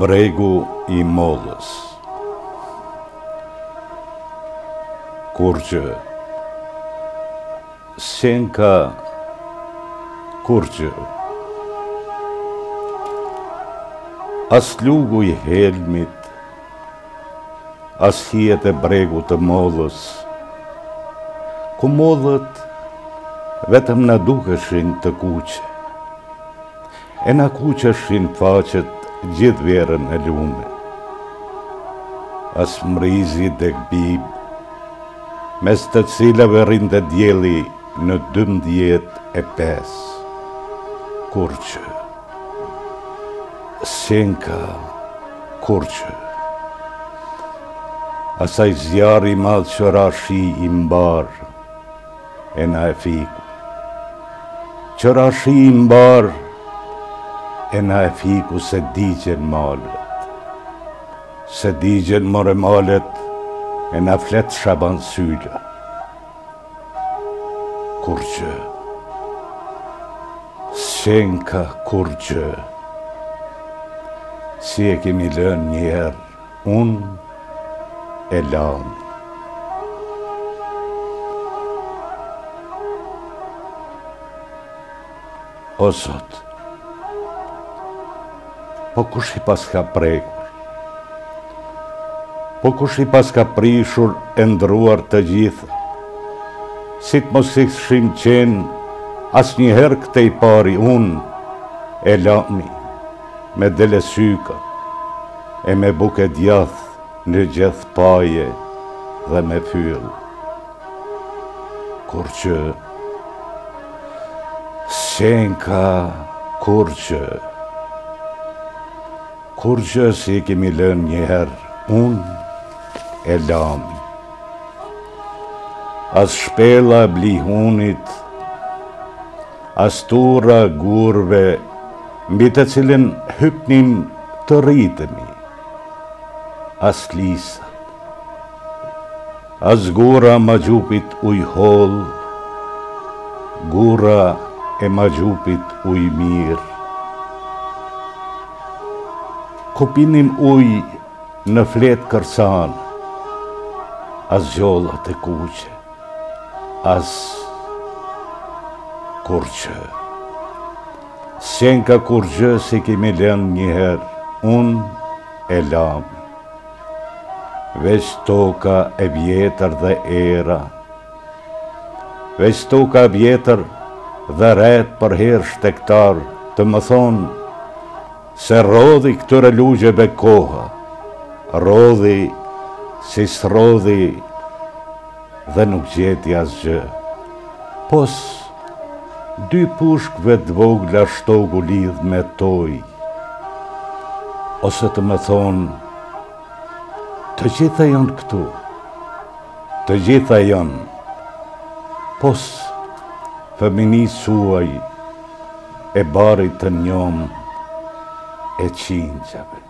Bregu i Mollës. Kurgjë, Senka Kurgjë, as lugu i helmit, as hijet e bregu të Mollës, ku mollët vetëm na dukeshin të kuqe, e na kuqeshin faqet gjithë verën e lume. As mrizi dhe gbib, mes të cilave rinte djeli në 12:05. Kurgjë, Senka Kurgjë, asaj zjarri madh që rashi i mbar, e na e fiku. Që rashi i mbar, e na e fiku se digjen malet. Se digjen more malet, e na flet Shaban Sylla. Kurgjë, Senka Kurgjë, si e kemi lënë njerë, unë e lamë. O Zot, po kush i pas ka prekur, po kush i pas ka prishur e ndruar të gjithë, si të mos i shim qenë, as njëherë këte i pari unë, e lami, me dele syka, e me buke djath në gjithë paje dhe me fyll. Kurgjë, Senka Kurgjë, Kurgjë si kemi lënë njëherë, unë e lami. As shpela blihunit, as tura gurve, mbi të cilin hypnim të rritemi, as lisat, as gura ma gjupit uj hol, gura e ma gjupit uj mirë, ku pinim uj në fletë kërsan, as gjollat e kuqe, as kur gjë. S'jen ka kur gjë si kemi lënë njëherë, unë e lam, veç toka e vjetër dhe era, veç toka e vjetër dhe ret për herë shtektar të më thonë se rodhi këtyre lugjeve koha, rodhi si s'rodhi dhe nuk gjeti asgjë, pos dy pushkve t'vogla shtogu lidh me toj, ose të më thonë, të gjitha janë këtu, të gjitha janë, pos fëminisë suaj e barit të njom e qingjave.